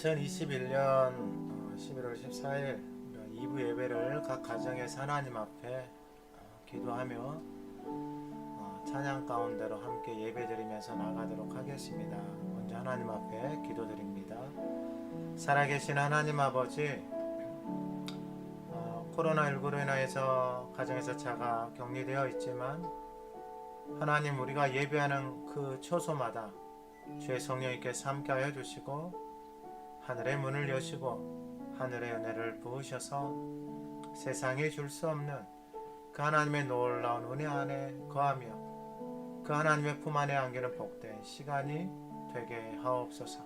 2021년 11월 14일 2부 예배를 각 가정에서 하나님 앞에 기도하며 찬양 가운데로 함께 예배드리면서 나가도록 하겠습니다. 먼저 하나님 앞에 기도드립니다. 살아계신 하나님 아버지, 코로나19로 인하여서 가정에서 자가 격리되어 있지만 하나님, 우리가 예배하는 그 초소마다 주의 성령님께서 함께하여 주시고 하늘의 문을 여시고 하늘의 은혜를 부으셔서 세상에 줄 수 없는 그 하나님의 놀라운 은혜 안에 거하며 그 하나님의 품 안에 안기는 복된 시간이 되게 하옵소서.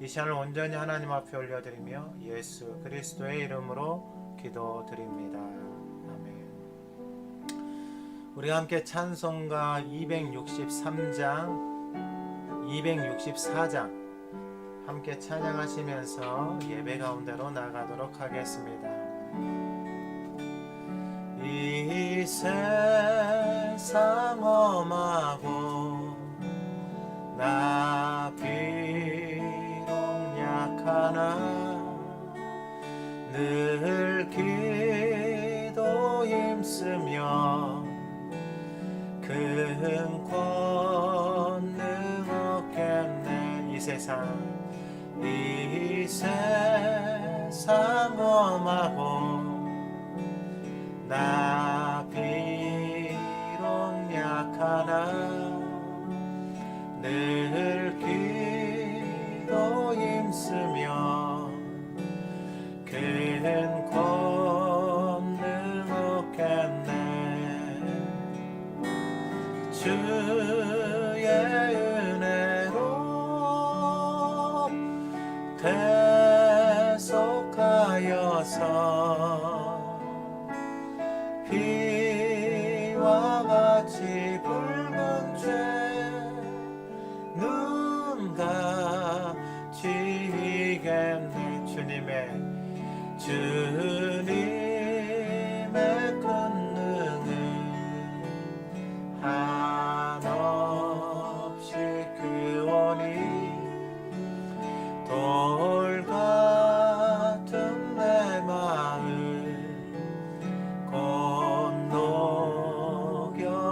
이 시간을 온전히 하나님 앞에 올려드리며 예수 그리스도의 이름으로 기도드립니다. 아멘. 우리 함께 찬송가 263장 264장 함께 찬양하시면서 예배 가운데로 나가도록 하겠습니다. 이 세상 험하고 나 비록 약하나 늘 기도 힘쓰며 큰 권능 얻겠네. 이 세상 험하고 나 비록 약하나 늘 기도 힘쓰며 큰 권능 얻겠네. 주의 은혜로 계속하여서 비와 같이 붉은 죄 눈 같이 이겠네. 주님의 권능은 한없이 구원이 돌 같은 내 마음 곧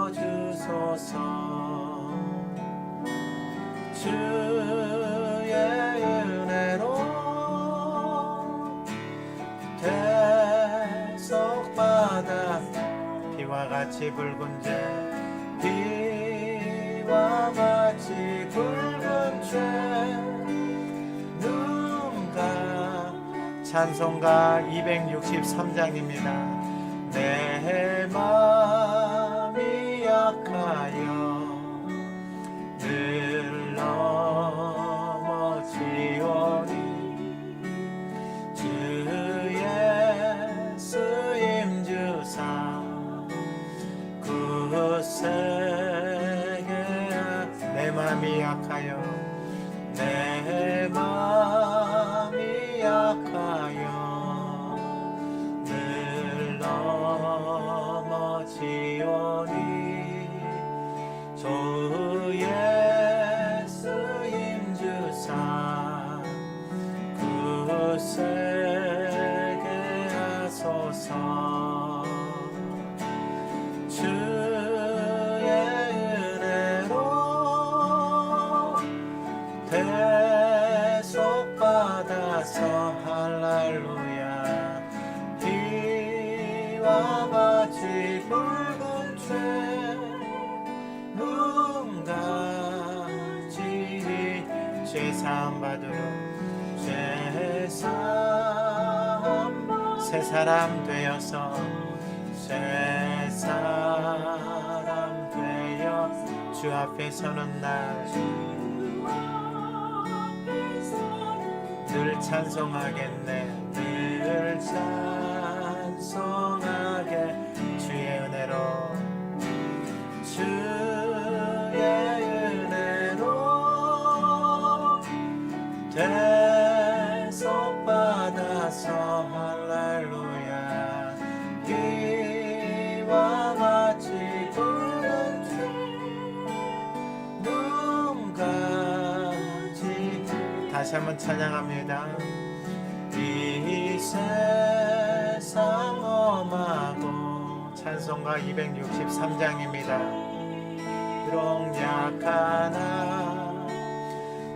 녹여주소서. 주의 은혜로 대속받아 비와 같이 붉은 죄 비와 같이 붉은 죄 누군가. 찬송가 263장입니다. 내 마음이 약하여 늘 넘어지오니 주 예수 힘주사 굳세게. 내 마음이 약하여 내 마음이 약하여 늘 넘어지오니 주 예수 힘주사 굳세게 하소서. 주의 은혜로 대속받아서 할렐루야. 비와 같이 붉은 죄 눈 같이 죄사함 받으러 새 사람 되어서 새 사람 되어 주 앞에 서는 날 늘 찬송하겠네. 늘 찬송하게 주의 은혜로 주의 은혜로 대속받아서 할렐루야. 비와 같이 붉은 죄 눈 같이 다시 한번 찬양합니다. 이 세상 엄하고 찬송가 263장입니다. 비록 약하나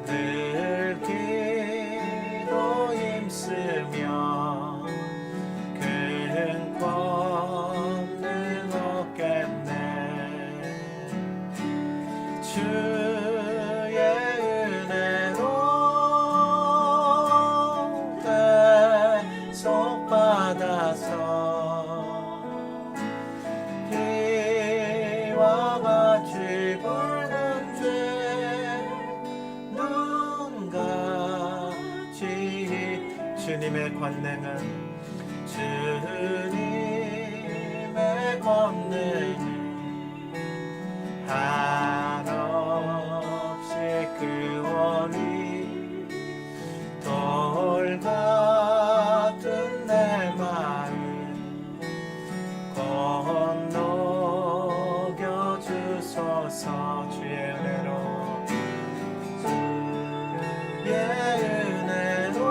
늘 기도 힘쓰며 큰 권능 얻겠네. 주의 은혜로 대속받아서 비와 같이 붉은 죄 눈같이 주님의 권능은 주님의 권능은 한없이 그 원이 돌 같은 내 마음 건너겨 주소서. 주의 은혜로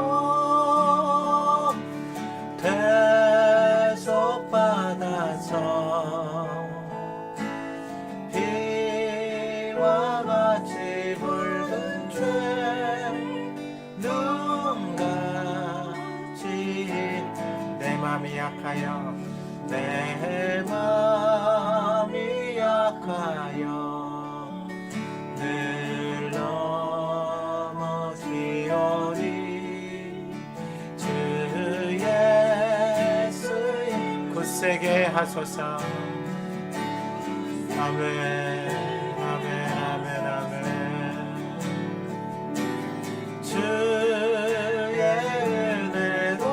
대속받아서 비와 같이 붉은 죄 눈같이 내 맘이 약하여 내 맘이 약하여 늘 넘어지오니 주 예수의 굳세게 하소서. 아멘 아멘 아멘 아멘. 주의 은혜로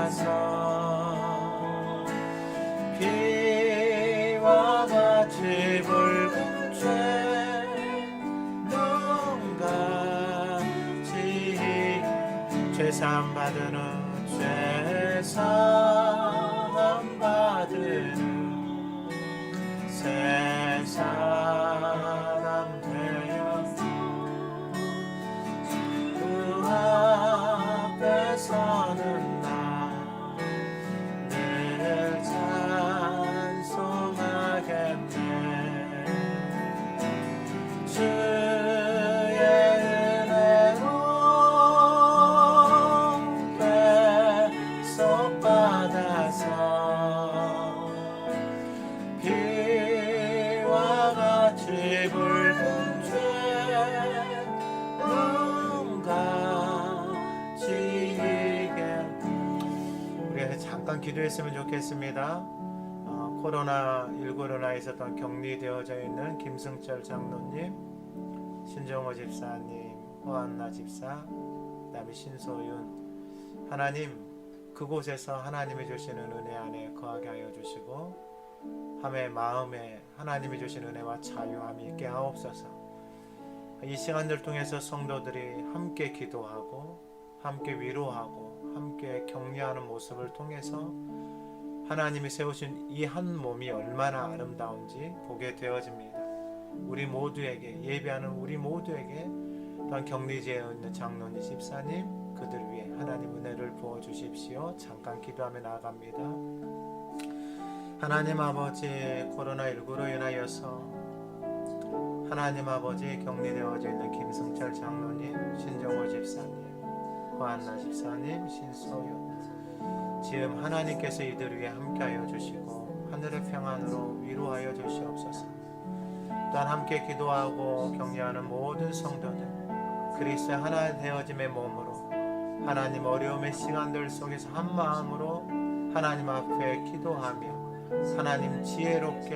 대속받아서 비와 같이 붉은 죄 눈같이 죄사함 받으는 죄사함 받으는 새 사람 되어서 그 앞에 서는 나 늘 찬송하겠네. 주의 은혜로 대속받아서 비와 같이 붉은 죄 눈같이 우리가 잠깐 기도했으면 좋겠습니다. 코로나19로 인해 있었던 격리되어져 있는 김승철 장로님, 신정호 집사님, 허한나 집사, 그다음에 신소윤, 하나님 그곳에서 하나님이 주시는 은혜 안에 거하게 하여 주시고 함의 마음에 하나님이 주신 은혜와 자유함이 있게 하옵소서. 이 시간들 통해서 성도들이 함께 기도하고 함께 위로하고 함께 격려하는 모습을 통해서 하나님이 세우신 이 한 몸이 얼마나 아름다운지 보게 되어집니다. 우리 모두에게, 예배하는 우리 모두에게, 또한 격리지에 있는 장로님, 집사님, 그들 위해 하나님 은혜를 부어주십시오. 잠깐 기도하며 나아갑니다. 하나님 아버지, 코로나19로 인하여서 하나님 아버지 격리되어져 있는 김승철 장로님, 신정호 집사님, 허한나 집사님, 신소윤, 지금 하나님께서 이들 위해 함께하여 주시고 하늘의 평안으로 위로하여 주시옵소서. 또한 함께 기도하고 격려하는 모든 성도들 그리스도의 하나 되어짐의 몸으로 하나님 어려움의 시간들 속에서 한 마음으로 하나님 앞에 기도하며 하나님 지혜롭게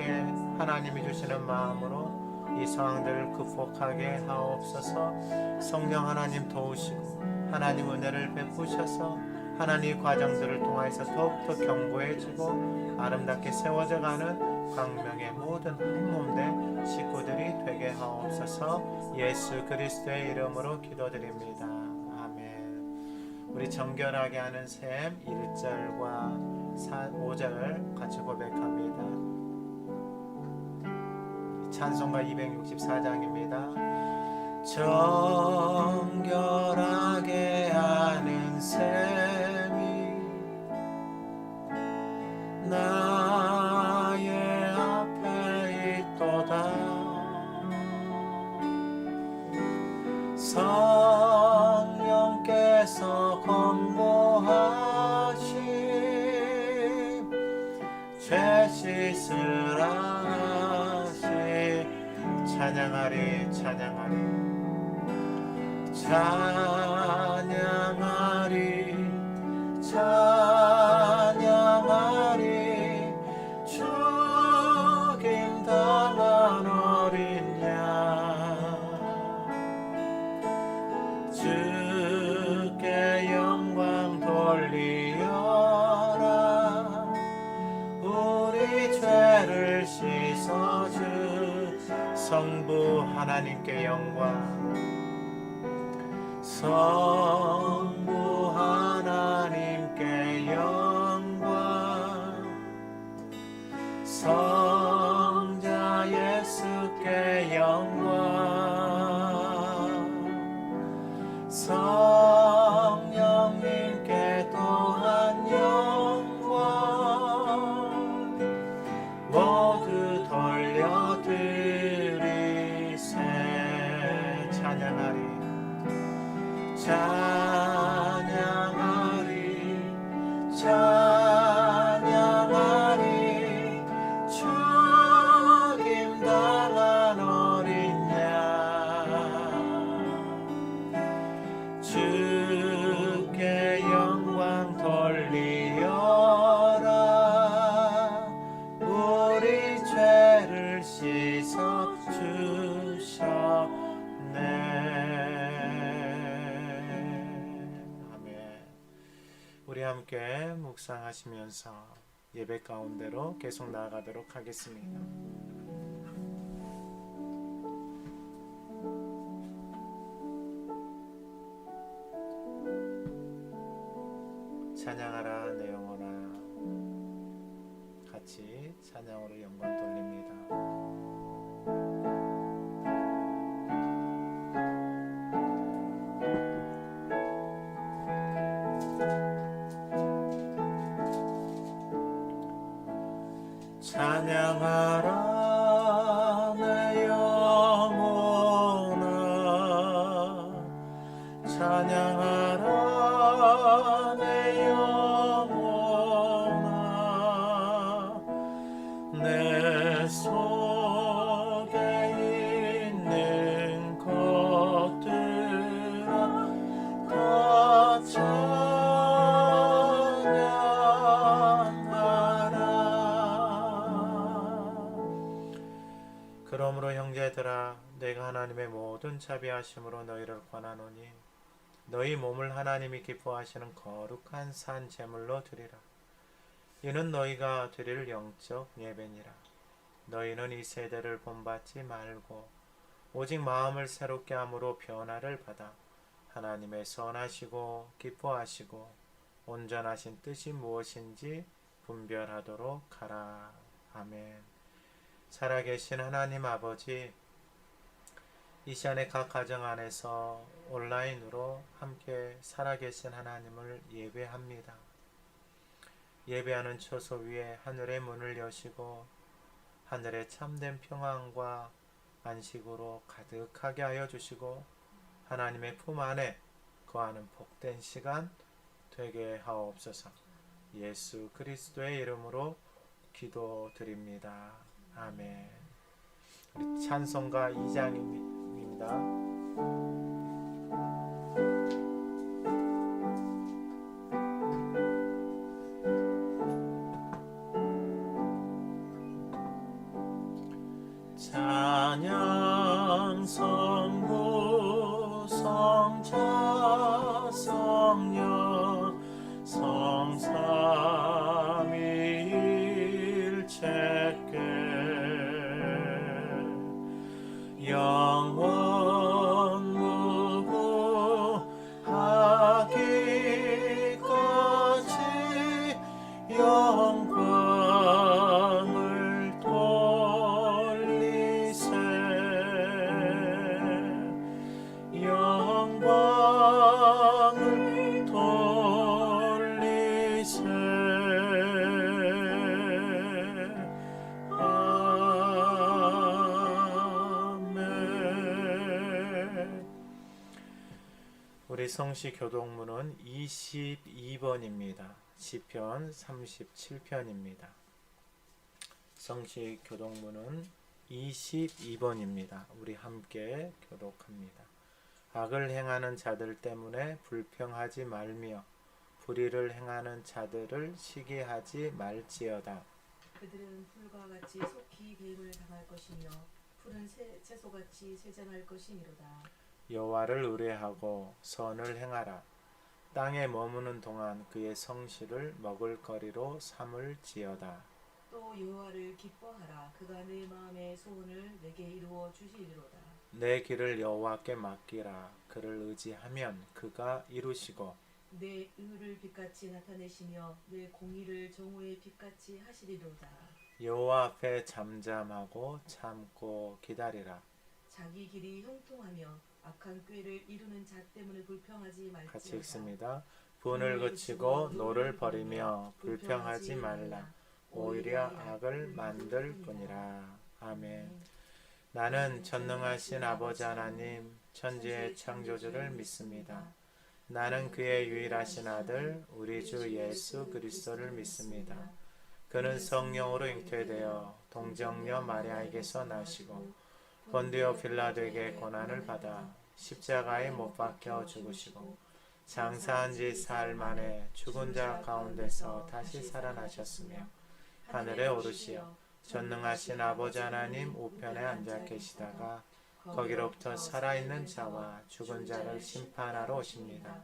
하나님이 주시는 마음으로 이 상황들을 극복하게 하옵소서. 성령 하나님 도우시고 하나님 은혜를 베푸셔서 하나님의 과정들을 통해서 더욱더 견고해지고 아름답게 세워져가는 광명의 모든 한몸된 식구들이 되게 하옵소서. 예수 그리스도의 이름으로 기도드립니다. 아멘. 우리 정결하게 하는 셈 1절과 5절 같이 고백합니다. 찬송가 264장입니다. 정결하게 하는 셈이 나의 앞에 있도다. 성령께서 권고하심 죄 씻으라 하시 찬양하리 찬양하리 찬양하리 찬양하리 죽임 당한 어린 양 주께 영광 돌리어라. 우리 죄를 씻어주 성부 하나님께 영광 성부 하나님께 영광 성자 예수께 영광 성령님께 또한 영광 모두 돌려드리세 찬양하리 찬양하리 찬양하리 죽임 당한 어린 양 주께 영광 돌리어라. 우리 죄를 씻어 우리 함께 묵상하시면서 예배 가운데로 계속 나아가도록 하겠습니다. 찬양하라 내 영혼아 같이 찬양으로 영광 돌립니다. 찬양하라 내 영혼아 찬양하라 내 영혼아 내 속에 있는 것들아 다 그러므로 형제들아 내가 하나님의 모든 자비하심으로 너희를 권하노니 너희 몸을 하나님이 기뻐하시는 거룩한 산 제물로 드리라. 이는 너희가 드릴 영적 예배니라. 너희는 이 세대를 본받지 말고 오직 마음을 새롭게 함으로 변화를 받아 하나님의 선하시고 기뻐하시고 온전하신 뜻이 무엇인지 분별하도록 하라. 아멘. 살아계신 하나님 아버지, 이 시간에 각 가정 안에서 온라인으로 함께 살아계신 하나님을 예배합니다. 예배하는 처소 위에 하늘의 문을 여시고 하늘의 참된 평안과 안식으로 가득하게 하여 주시고 하나님의 품 안에 거하는 복된 시간 되게 하옵소서. 예수 그리스도의 이름으로 기도드립니다. 아멘. 우리 찬송가 2장입니다. 찬양 성부 성자 성령 성삼위일체께 영원 무궁하기까지 영광을 돌리세 우리 성시 교독문은 22번입니다. 시편 37편입니다. 성시 교독문은 22번입니다. 우리 함께 교독합니다. 악을 행하는 자들 때문에 불평하지 말며 불의를 행하는 자들을 시기하지 말지어다. 그들은 풀과 같이 속히 뱀을 당할 것이며 푸른 채소같이 세잔할 것이미로다. 여호와를 의뢰하고 선을 행하라. 땅에 머무는 동안 그의 성실을 먹을거리로 삼을지어다. 또 여호와를 기뻐하라. 그가 내 마음의 소원을 내게 이루어 주시리로다. 내 길을 여호와께 맡기라. 그를 의지하면 그가 이루시고 내 의를 빛같이 나타내시며 내 공의를 정오의 빛같이 하시리로다. 여호와 앞에 잠잠하고 참고 기다리라. 자기 길이 형통하며 악한 꾀를 이루는 자 때문에 불평하지 말지어다. 같이 읽습니다. 분을 그치고 노를 버리며 불평하지 말라. 오히려 악을 만들 뿐이라. 아멘. 나는 전능하신 아버지 하나님 천지의 창조주를 믿습니다. 나는 그의 유일하신 아들 우리 주 예수 그리스도를 믿습니다. 그는 성령으로 잉태되어 동정녀 마리아에게서 나시고 본디오 빌라도에게 고난을 받아 십자가에 못 박혀 죽으시고 장사한 지 사흘 만에 죽은 자 가운데서 다시 살아나셨으며 하늘에 오르시어 전능하신 아버지 하나님 우편에 앉아 계시다가 거기로부터 살아있는 자와 죽은 자를 심판하러 오십니다.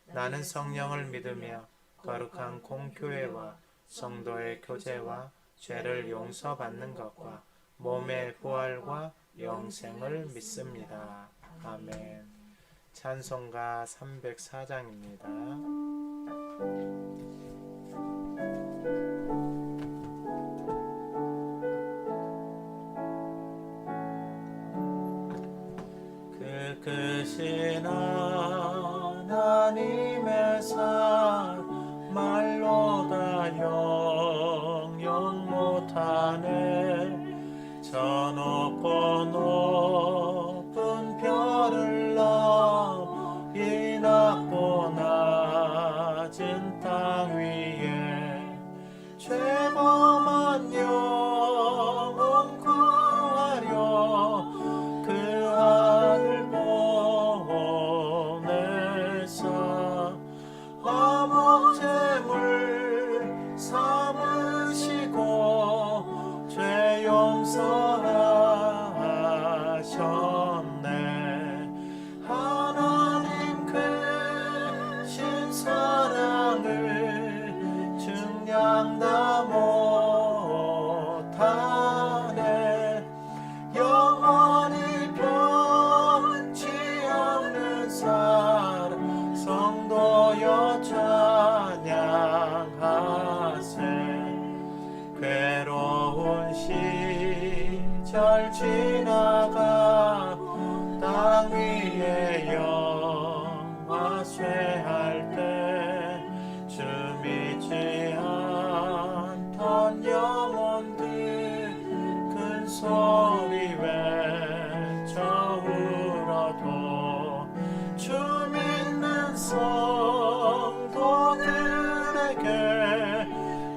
나는 성령을 믿으며 거룩한 공교회와 성도의 교제와 죄를 용서받는 것과 몸의 부활과 영생을 믿습니다. 아멘. 찬송가 304장입니다. 크신 하나님의 사 말로 다 영영 못하네. 저 높고 높은 별을 넘어 이 낮고 낮은 땅 위에 죄범한 영혼 구하려 그 아들 보내사 화목제물 삼으시고 죄 용서하셨네. 하나님 크신 사랑을 증량 다 못하네. 영원히 변치 않는 사랑 성도여 찬양하세. 괴로운 시절 지나가 땅 위에 영화 쇠할 때 주 믿지 않던 영혼들 큰 소리 외쳐 울어도 주 믿는 성도들에게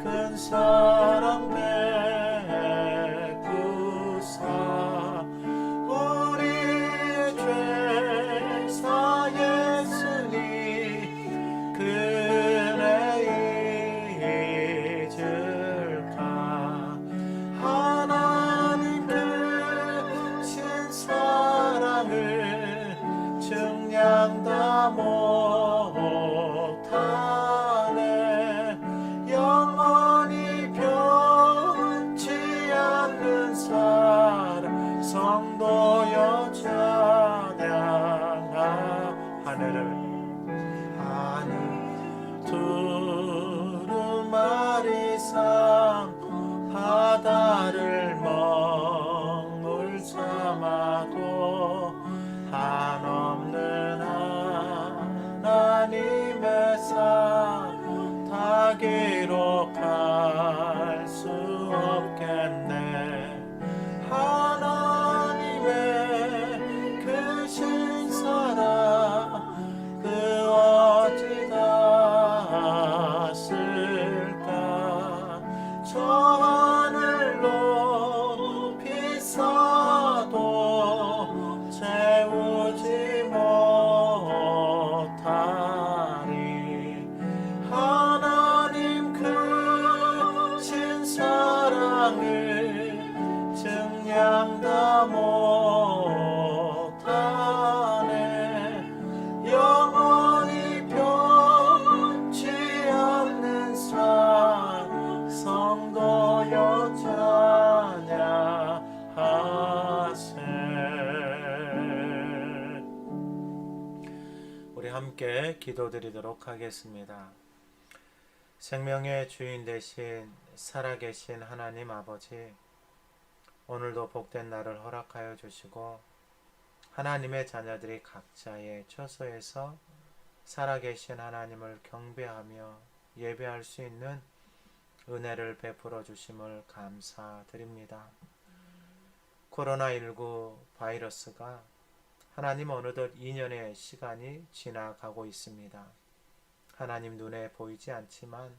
큰 사랑 베푸사 우리의 죄사 예수님 그네 잊을까. 하나님 크신 사랑을 증량 다 못하네. 영원히 쌓아도 채우지 못하리. 하나님 크신 사랑을 증량 다 못하네. 영원히 변치 않는 사랑 성도여 찬양하세. 우리 함께 기도드리도록 하겠습니다. 생명의 주인 되신 살아계신 하나님 아버지, 오늘도 복된 날을 허락하여 주시고 하나님의 자녀들이 각자의 처소에서 살아계신 하나님을 경배하며 예배할 수 있는 은혜를 베풀어 주심을 감사드립니다. 코로나19 바이러스가 하나님 어느덧 2년의 시간이 지나가고 있습니다. 하나님 눈에 보이지 않지만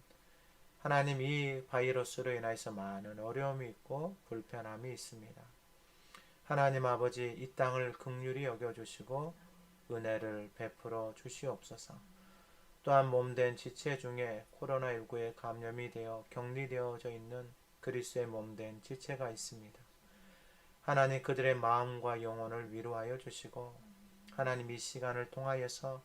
하나님 이 바이러스로 인해서 많은 어려움이 있고 불편함이 있습니다. 하나님 아버지, 이 땅을 긍휼히 여겨주시고 은혜를 베풀어 주시옵소서. 또한 몸된 지체 중에 코로나19에 감염이 되어 격리되어져 있는 그리스도의 몸된 지체가 있습니다. 하나님 그들의 마음과 영혼을 위로하여 주시고 하나님 이 시간을 통하여서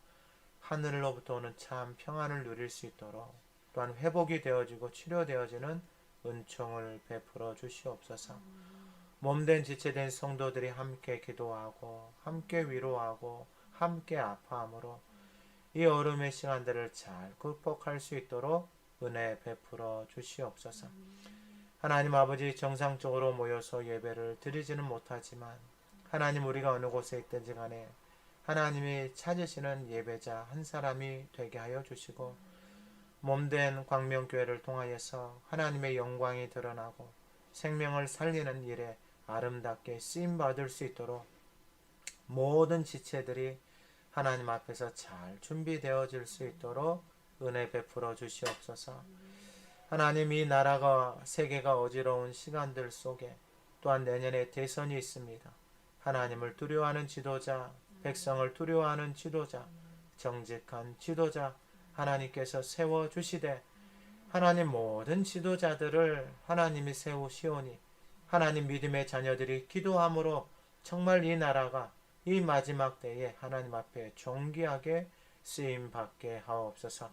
하늘로부터 오는 참 평안을 누릴 수 있도록 또한 회복이 되어지고 치료되어지는 은총을 베풀어 주시옵소서. 몸된 지체된 성도들이 함께 기도하고 함께 위로하고 함께 아파함으로 이 어려움의 시간들을 잘 극복할 수 있도록 은혜 베풀어 주시옵소서. 하나님 아버지, 정상적으로 모여서 예배를 드리지는 못하지만 하나님 우리가 어느 곳에 있든지 간에 하나님이 찾으시는 예배자 한 사람이 되게 하여 주시고 몸된 광명교회를 통하여서 하나님의 영광이 드러나고 생명을 살리는 일에 아름답게 쓰임받을 수 있도록 모든 지체들이 하나님 앞에서 잘 준비되어질 수 있도록 은혜 베풀어 주시옵소서. 하나님 이 나라가 세계가 어지러운 시간들 속에 또한 내년에 대선이 있습니다. 하나님을 두려워하는 지도자, 백성을 두려워하는 지도자, 정직한 지도자 하나님께서 세워주시되 하나님 모든 지도자들을 하나님이 세우시오니 하나님 믿음의 자녀들이 기도함으로 정말 이 나라가 이 마지막 때에 하나님 앞에 존귀하게 쓰임받게 하옵소서.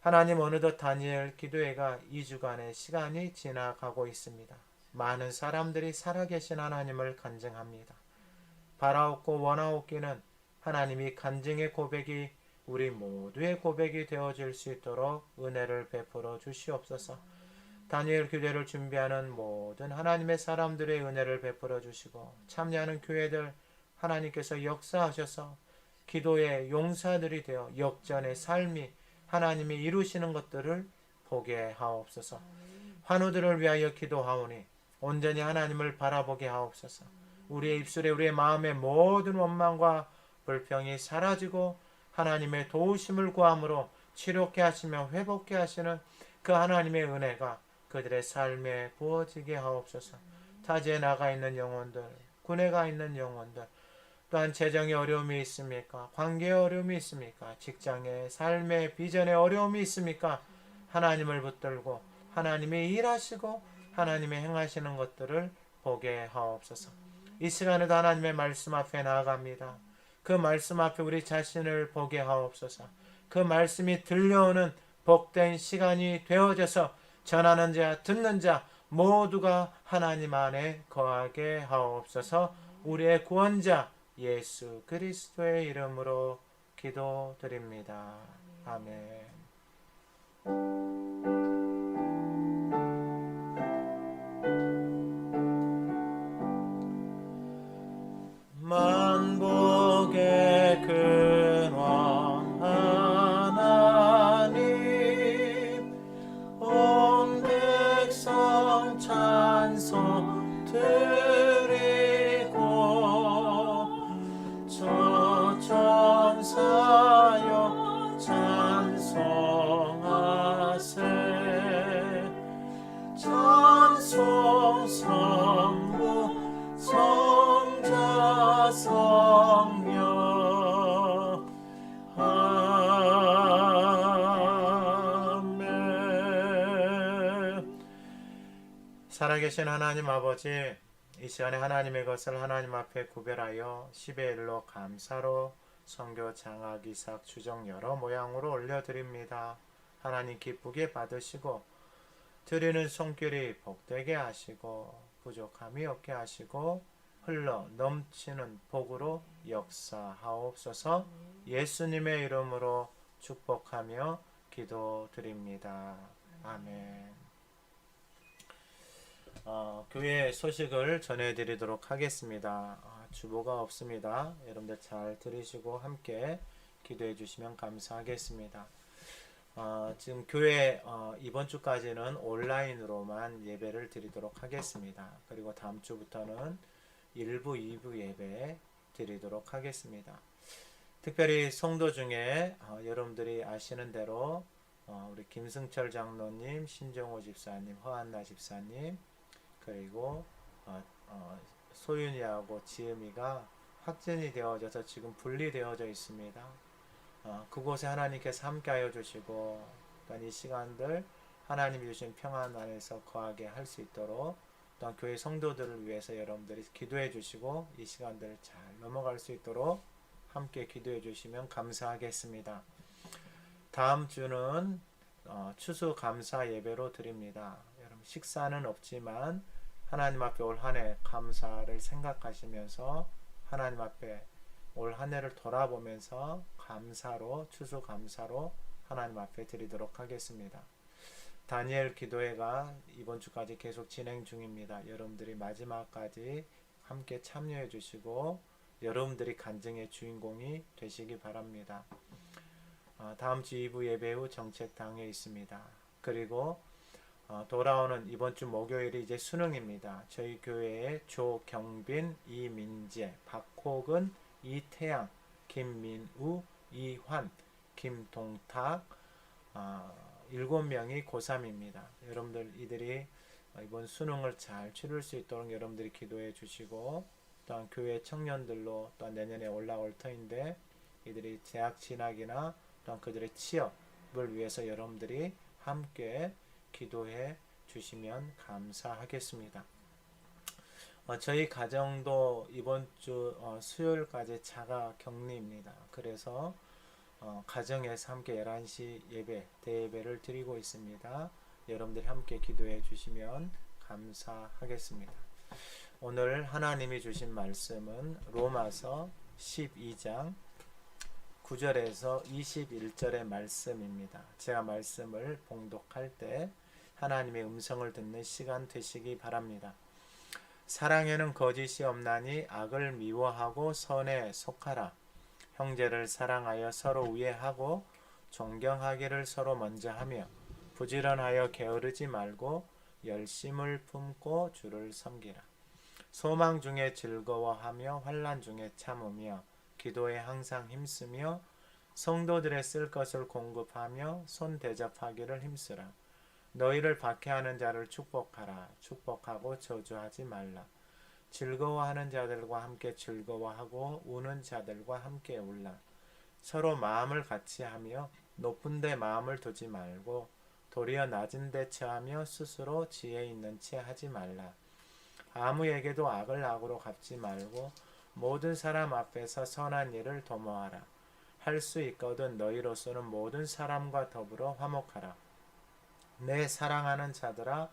하나님 어느덧 다니엘 기도회가 2주간의 시간이 지나가고 있습니다. 많은 사람들이 살아계신 하나님을 간증합니다. 바라옵고 원하옵기는 하나님이 간증의 고백이 우리 모두의 고백이 되어질 수 있도록 은혜를 베풀어 주시옵소서. 다니엘 기도회를 준비하는 모든 하나님의 사람들의 은혜를 베풀어 주시고 참여하는 교회들 하나님께서 역사하셔서 기도의 용사들이 되어 역전의 삶이 하나님이 이루시는 것들을 보게 하옵소서. 환우들을 위하여 기도하오니 온전히 하나님을 바라보게 하옵소서. 우리의 입술에 우리의 마음의 모든 원망과 불평이 사라지고 하나님의 도우심을 구함으로 치료케 하시며 회복케 하시는 그 하나님의 은혜가 그들의 삶에 부어지게 하옵소서. 타지에 나가 있는 영혼들, 군에 가 있는 영혼들, 또한 재정의 어려움이 있습니까? 관계의 어려움이 있습니까? 직장의 삶의 비전의 어려움이 있습니까? 하나님을 붙들고 하나님이 일하시고 하나님이 행하시는 것들을 보게 하옵소서. 이 시간에도 하나님의 말씀 앞에 나아갑니다. 그 말씀 앞에 우리 자신을 보게 하옵소서. 그 말씀이 들려오는 복된 시간이 되어져서 전하는 자 듣는 자 모두가 하나님 안에 거하게 하옵소서. 우리의 구원자 예수 그리스도의 이름으로 기도드립니다. 아멘. 만복의 근원 하나님 온 백성 찬송 드리고 저천사여 찬송하세 찬송 성부 살아계신 하나님 아버지, 이 시간에 하나님의 것을 하나님 앞에 구별하여 10의 1로 감사로 선교 장학 이삭 주정 여러 모양으로 올려드립니다. 하나님 기쁘게 받으시고 드리는 손길이 복되게 하시고 부족함이 없게 하시고 흘러 넘치는 복으로 역사하옵소서. 예수님의 이름으로 축복하며 기도드립니다. 아멘. 교회 소식을 전해드리도록 하겠습니다. 주보가 없습니다. 여러분들 잘 들으시고 함께 기도해 주시면 감사하겠습니다. 지금 교회 이번 주까지는 온라인으로만 예배를 드리도록 하겠습니다. 그리고 다음 주부터는 1부, 2부 예배 드리도록 하겠습니다. 특별히 성도 중에 여러분들이 아시는 대로 우리 김승철 장로님, 신정호 집사님, 허한나 집사님, 그리고 소윤이하고 지음이가 확진이 되어져서 지금 분리되어져 있습니다. 그곳에 하나님께서 함께하여 주시고 또한 이 시간들 하나님이 주신 평안 안에서 거하게 할 수 있도록 또한 교회 성도들을 위해서 여러분들이 기도해 주시고 이 시간들을 잘 넘어갈 수 있도록 함께 기도해 주시면 감사하겠습니다. 다음 주는 추수감사 예배로 드립니다. 여러분 식사는 없지만 하나님 앞에 올 한 해 감사를 생각하시면서 하나님 앞에 올 한 해를 돌아보면서 감사로 추수감사로 하나님 앞에 드리도록 하겠습니다. 다니엘 기도회가 이번 주까지 계속 진행 중입니다. 여러분들이 마지막까지 함께 참여해 주시고 여러분들이 간증의 주인공이 되시기 바랍니다. 다음 주 2부 예배 후 정책당에 있습니다. 그리고 돌아오는 이번 주 목요일이 이제 수능입니다. 저희 교회에 조경빈, 이민재, 박호근, 이태양, 김민우, 이환, 김동탁 7명이 고3입니다. 여러분들 이들이 이번 수능을 잘 치를 수 있도록 여러분들이 기도해 주시고 또한 교회 청년들로 또한 내년에 올라올 터인데 이들이 대학 진학이나 또한 그들의 취업을 위해서 여러분들이 함께 기도해 주시면 감사하겠습니다. 저희 가정도 이번 주 수요일까지 자가 격리입니다. 그래서 가정에서 함께 11시 예배, 대예배를 드리고 있습니다. 여러분들이 함께 기도해 주시면 감사하겠습니다. 오늘 하나님이 주신 말씀은 로마서 12장 9절에서 21절의 말씀입니다. 제가 말씀을 봉독할 때 하나님의 음성을 듣는 시간 되시기 바랍니다. 사랑에는 거짓이 없나니 악을 미워하고 선에 속하라. 형제를 사랑하여 서로 우애하고 존경하기를 서로 먼저 하며 부지런하여 게으르지 말고 열심을 품고 주를 섬기라. 소망 중에 즐거워하며 환난 중에 참으며 기도에 항상 힘쓰며 성도들의 쓸 것을 공급하며 손 대접하기를 힘쓰라. 너희를 박해하는 자를 축복하라. 축복하고 저주하지 말라. 즐거워하는 자들과 함께 즐거워하고 우는 자들과 함께 울라. 서로 마음을 같이 하며 높은 데 마음을 두지 말고 도리어 낮은 데 처하며 스스로 지혜 있는 채 하지 말라. 아무에게도 악을 악으로 갚지 말고 모든 사람 앞에서 선한 일을 도모하라. 할 수 있거든 너희로서는 모든 사람과 더불어 화목하라. 내 사랑하는 자들아,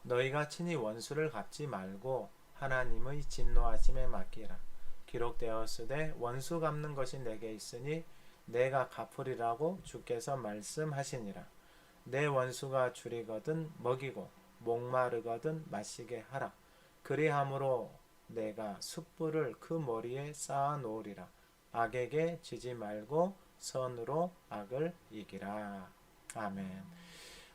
너희가 친히 원수를 갚지 말고 하나님의 진노하심에 맡기라. 기록되었으되 원수 갚는 것이 내게 있으니 내가 갚으리라고 주께서 말씀하시니라. 내 원수가 줄이거든 먹이고 목마르거든 마시게 하라. 그리함으로 내가 숯불을 그 머리에 쌓아 놓으리라. 악에게 지지 말고 선으로 악을 이기라. 아멘.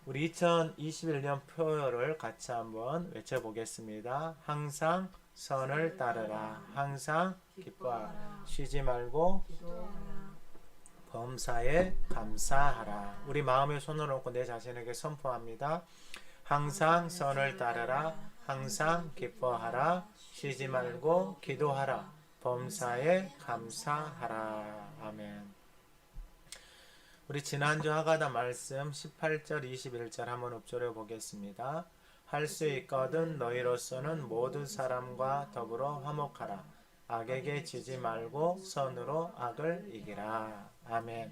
우리 2021년 표어를 같이 한번 외쳐보겠습니다. 항상 선을 따르라. 항상 기뻐하라. 쉬지 말고 범사에 감사하라. 우리 마음에 손을 얹고 내 자신에게 선포합니다. 항상 선을 따르라. 항상 기뻐하라. 쉬지 말고 기도하라. 범사에 감사하라. 아멘. 우리 지난주 하가다 말씀 18절 21절 한번 읊조려 보겠습니다. 할 수 있거든 너희로서는 모든 사람과 더불어 화목하라. 악에게 지지 말고 선으로 악을 이기라. 아멘.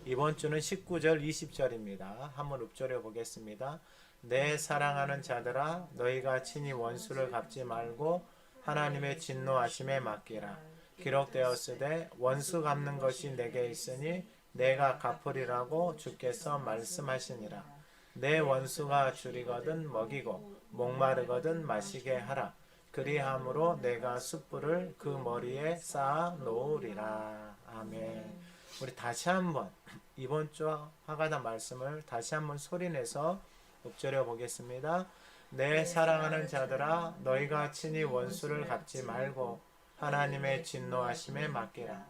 이번 주는 19절 20절입니다. 한번 읊조려 보겠습니다. 내 사랑하는 자들아 너희가 친히 원수를 갚지 말고 하나님의 진노하심에 맡기라. 기록되었으되 원수 갚는 것이 내게 있으니 내가 갚으리라고 주께서 말씀하시니라. 내 원수가 줄이거든 먹이고 목마르거든 마시게 하라. 그리함으로 내가 숯불을 그 머리에 쌓아 놓으리라. 아멘. 우리 다시 한번 이번 주 하가다 말씀을 다시 한번 소리내서 읊조려 보겠습니다. 내 사랑하는 자들아 너희가 친히 원수를 갚지 말고 하나님의 진노하심에 맡기라.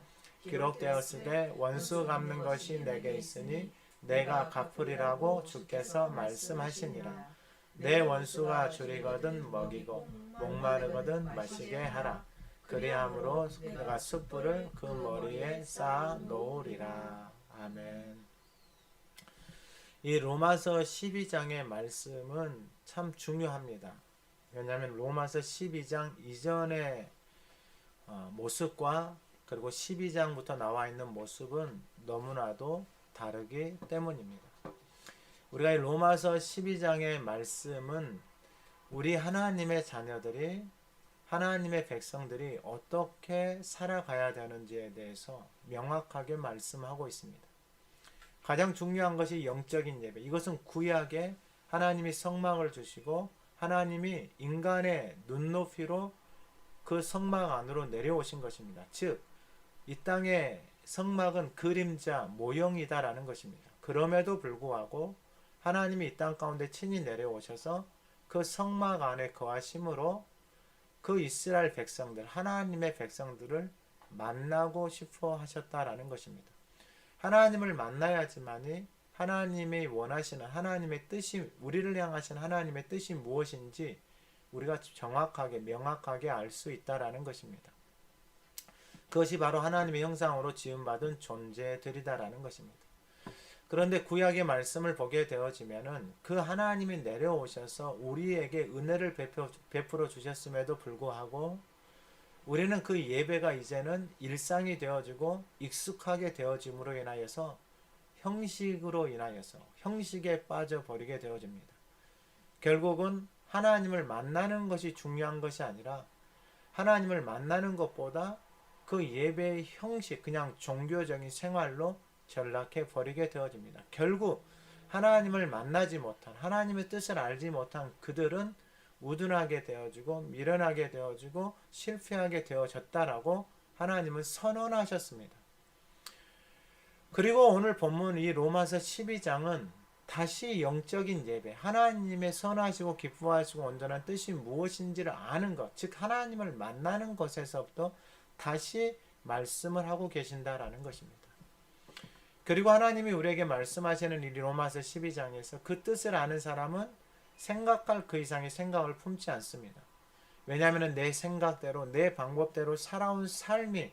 기록되었으되 원수 갚는 것이 내게 있으니 내가 갚으리라고 주께서 말씀하시니라. 내 원수가 줄이거든 먹이고 목마르거든 마시게 하라. 그리함으로 내가 숯불을 그 머리에 쌓아 놓으리라. 아멘. 이 로마서 12장의 말씀은 참 중요합니다. 왜냐하면 로마서 12장 이전의 모습과 그리고 12장부터 나와 있는 모습은 너무나도 다르기 때문입니다. 우리가 이 로마서 12장의 말씀은 우리 하나님의 자녀들이 하나님의 백성들이 어떻게 살아가야 되는지에 대해서 명확하게 말씀하고 있습니다. 가장 중요한 것이 영적인 예배. 이것은 구약에 하나님이 성막을 주시고 하나님이 인간의 눈높이로 그 성막 안으로 내려오신 것입니다. 즉, 이 땅의 성막은 그림자, 모형이다라는 것입니다. 그럼에도 불구하고 하나님이 이 땅 가운데 친히 내려오셔서 그 성막 안에 거하심으로 그 이스라엘 백성들, 하나님의 백성들을 만나고 싶어 하셨다라는 것입니다. 하나님을 만나야지만이 하나님이 원하시는 하나님의 뜻이, 우리를 향하신 하나님의 뜻이 무엇인지 우리가 정확하게 명확하게 알 수 있다라는 것입니다. 그것이 바로 하나님의 형상으로 지음받은 존재들이다라는 것입니다. 그런데 구약의 말씀을 보게 되어지면은 그 하나님이 내려오셔서 우리에게 은혜를 베풀어 주셨음에도 불구하고 우리는 그 예배가 이제는 일상이 되어지고 익숙하게 되어짐으로 인하여서 형식으로 인하여서 형식에 빠져버리게 되어집니다. 결국은 하나님을 만나는 것이 중요한 것이 아니라 하나님을 만나는 것보다 그 예배의 형식, 그냥 종교적인 생활로 전락해 버리게 되어집니다. 결국 하나님을 만나지 못한, 하나님의 뜻을 알지 못한 그들은 우둔하게 되어지고 미련하게 되어지고 실패하게 되어졌다라고 하나님은 선언하셨습니다. 그리고 오늘 본문 이 로마서 12장은 다시 영적인 예배, 하나님의 선하시고 기뻐하시고 온전한 뜻이 무엇인지를 아는 것, 즉 하나님을 만나는 것에서부터 다시 말씀을 하고 계신다라는 것입니다. 그리고 하나님이 우리에게 말씀하시는 이 로마서 12장에서 그 뜻을 아는 사람은 생각할 그 이상의 생각을 품지 않습니다. 왜냐하면 내 생각대로 내 방법대로 살아온 삶이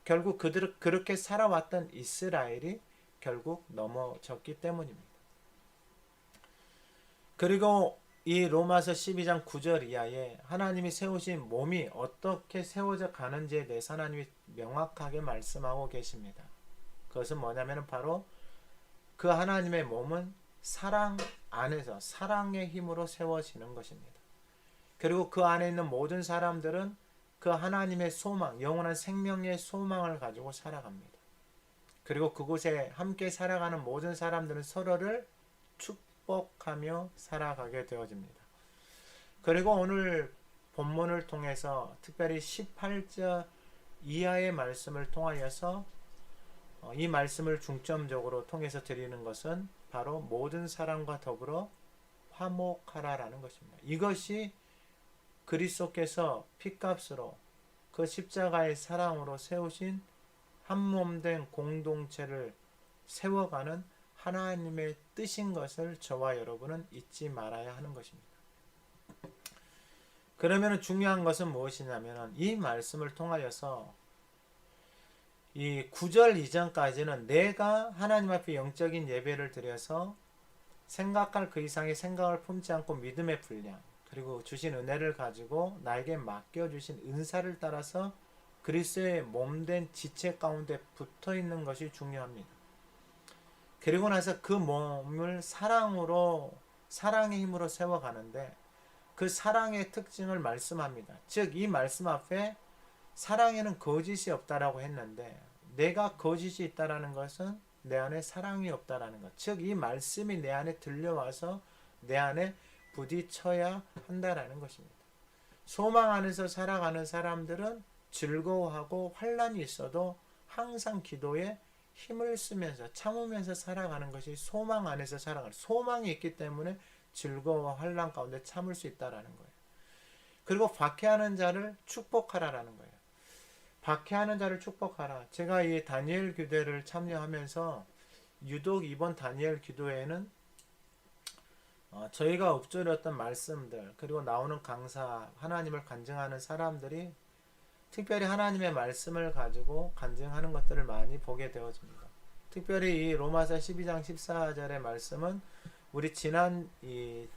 결국 그들 그렇게 살아왔던 이스라엘이 결국 넘어졌기 때문입니다. 그리고 이 로마서 12장 9절 이하에 하나님이 세우신 몸이 어떻게 세워져 가는지에 대해서 하나님이 명확하게 말씀하고 계십니다. 그것은 뭐냐면 바로 그 하나님의 몸은 사랑 안에서 사랑의 힘으로 세워지는 것입니다. 그리고 그 안에 있는 모든 사람들은 그 하나님의 소망, 영원한 생명의 소망을 가지고 살아갑니다. 그리고 그곳에 함께 살아가는 모든 사람들은 서로를 축복하며 살아가게 되어집니다. 그리고 오늘 본문을 통해서 특별히 18절 이하의 말씀을 통하여서 이 말씀을 중점적으로 통해서 드리는 것은 바로 모든 사람과 더불어 화목하라라는 것입니다. 이것이 그리스도께서 핏값으로 그 십자가의 사랑으로 세우신 한몸된 공동체를 세워가는 하나님의 뜻인 것을 저와 여러분은 잊지 말아야 하는 것입니다. 그러면 중요한 것은 무엇이냐면 이 말씀을 통하여서 이 9절 이전까지는 내가 하나님 앞에 영적인 예배를 드려서 생각할 그 이상의 생각을 품지 않고 믿음의 분량, 그리고 주신 은혜를 가지고 나에게 맡겨주신 은사를 따라서 그리스도의 몸된 지체 가운데 붙어 있는 것이 중요합니다. 그리고 나서 그 몸을 사랑의 힘으로 세워가는데 그 사랑의 특징을 말씀합니다. 즉, 이 말씀 앞에 사랑에는 거짓이 없다라고 했는데 내가 거짓이 있다라는 것은 내 안에 사랑이 없다라는 것. 즉, 이 말씀이 내 안에 들려와서 내 안에 부딪혀야 한다라는 것입니다. 소망 안에서 살아가는 사람들은 즐거워하고 환란이 있어도 항상 기도에 힘을 쓰면서 참으면서 살아가는 것이 소망 안에서 살아가는, 소망이 있기 때문에 즐거워와 환란 가운데 참을 수 있다라는 거예요. 그리고 박해하는 자를 축복하라라는 거예요. 박해하는 자를 축복하라. 제가 이 다니엘 기도회를 참여하면서 유독 이번 다니엘 기도회에는 저희가 읊조렸던 말씀들, 그리고 나오는 강사, 하나님을 간증하는 사람들이 특별히 하나님의 말씀을 가지고 간증하는 것들을 많이 보게 되어집니다. 특별히 이 로마서 12장 14절의 말씀은 우리 지난 11일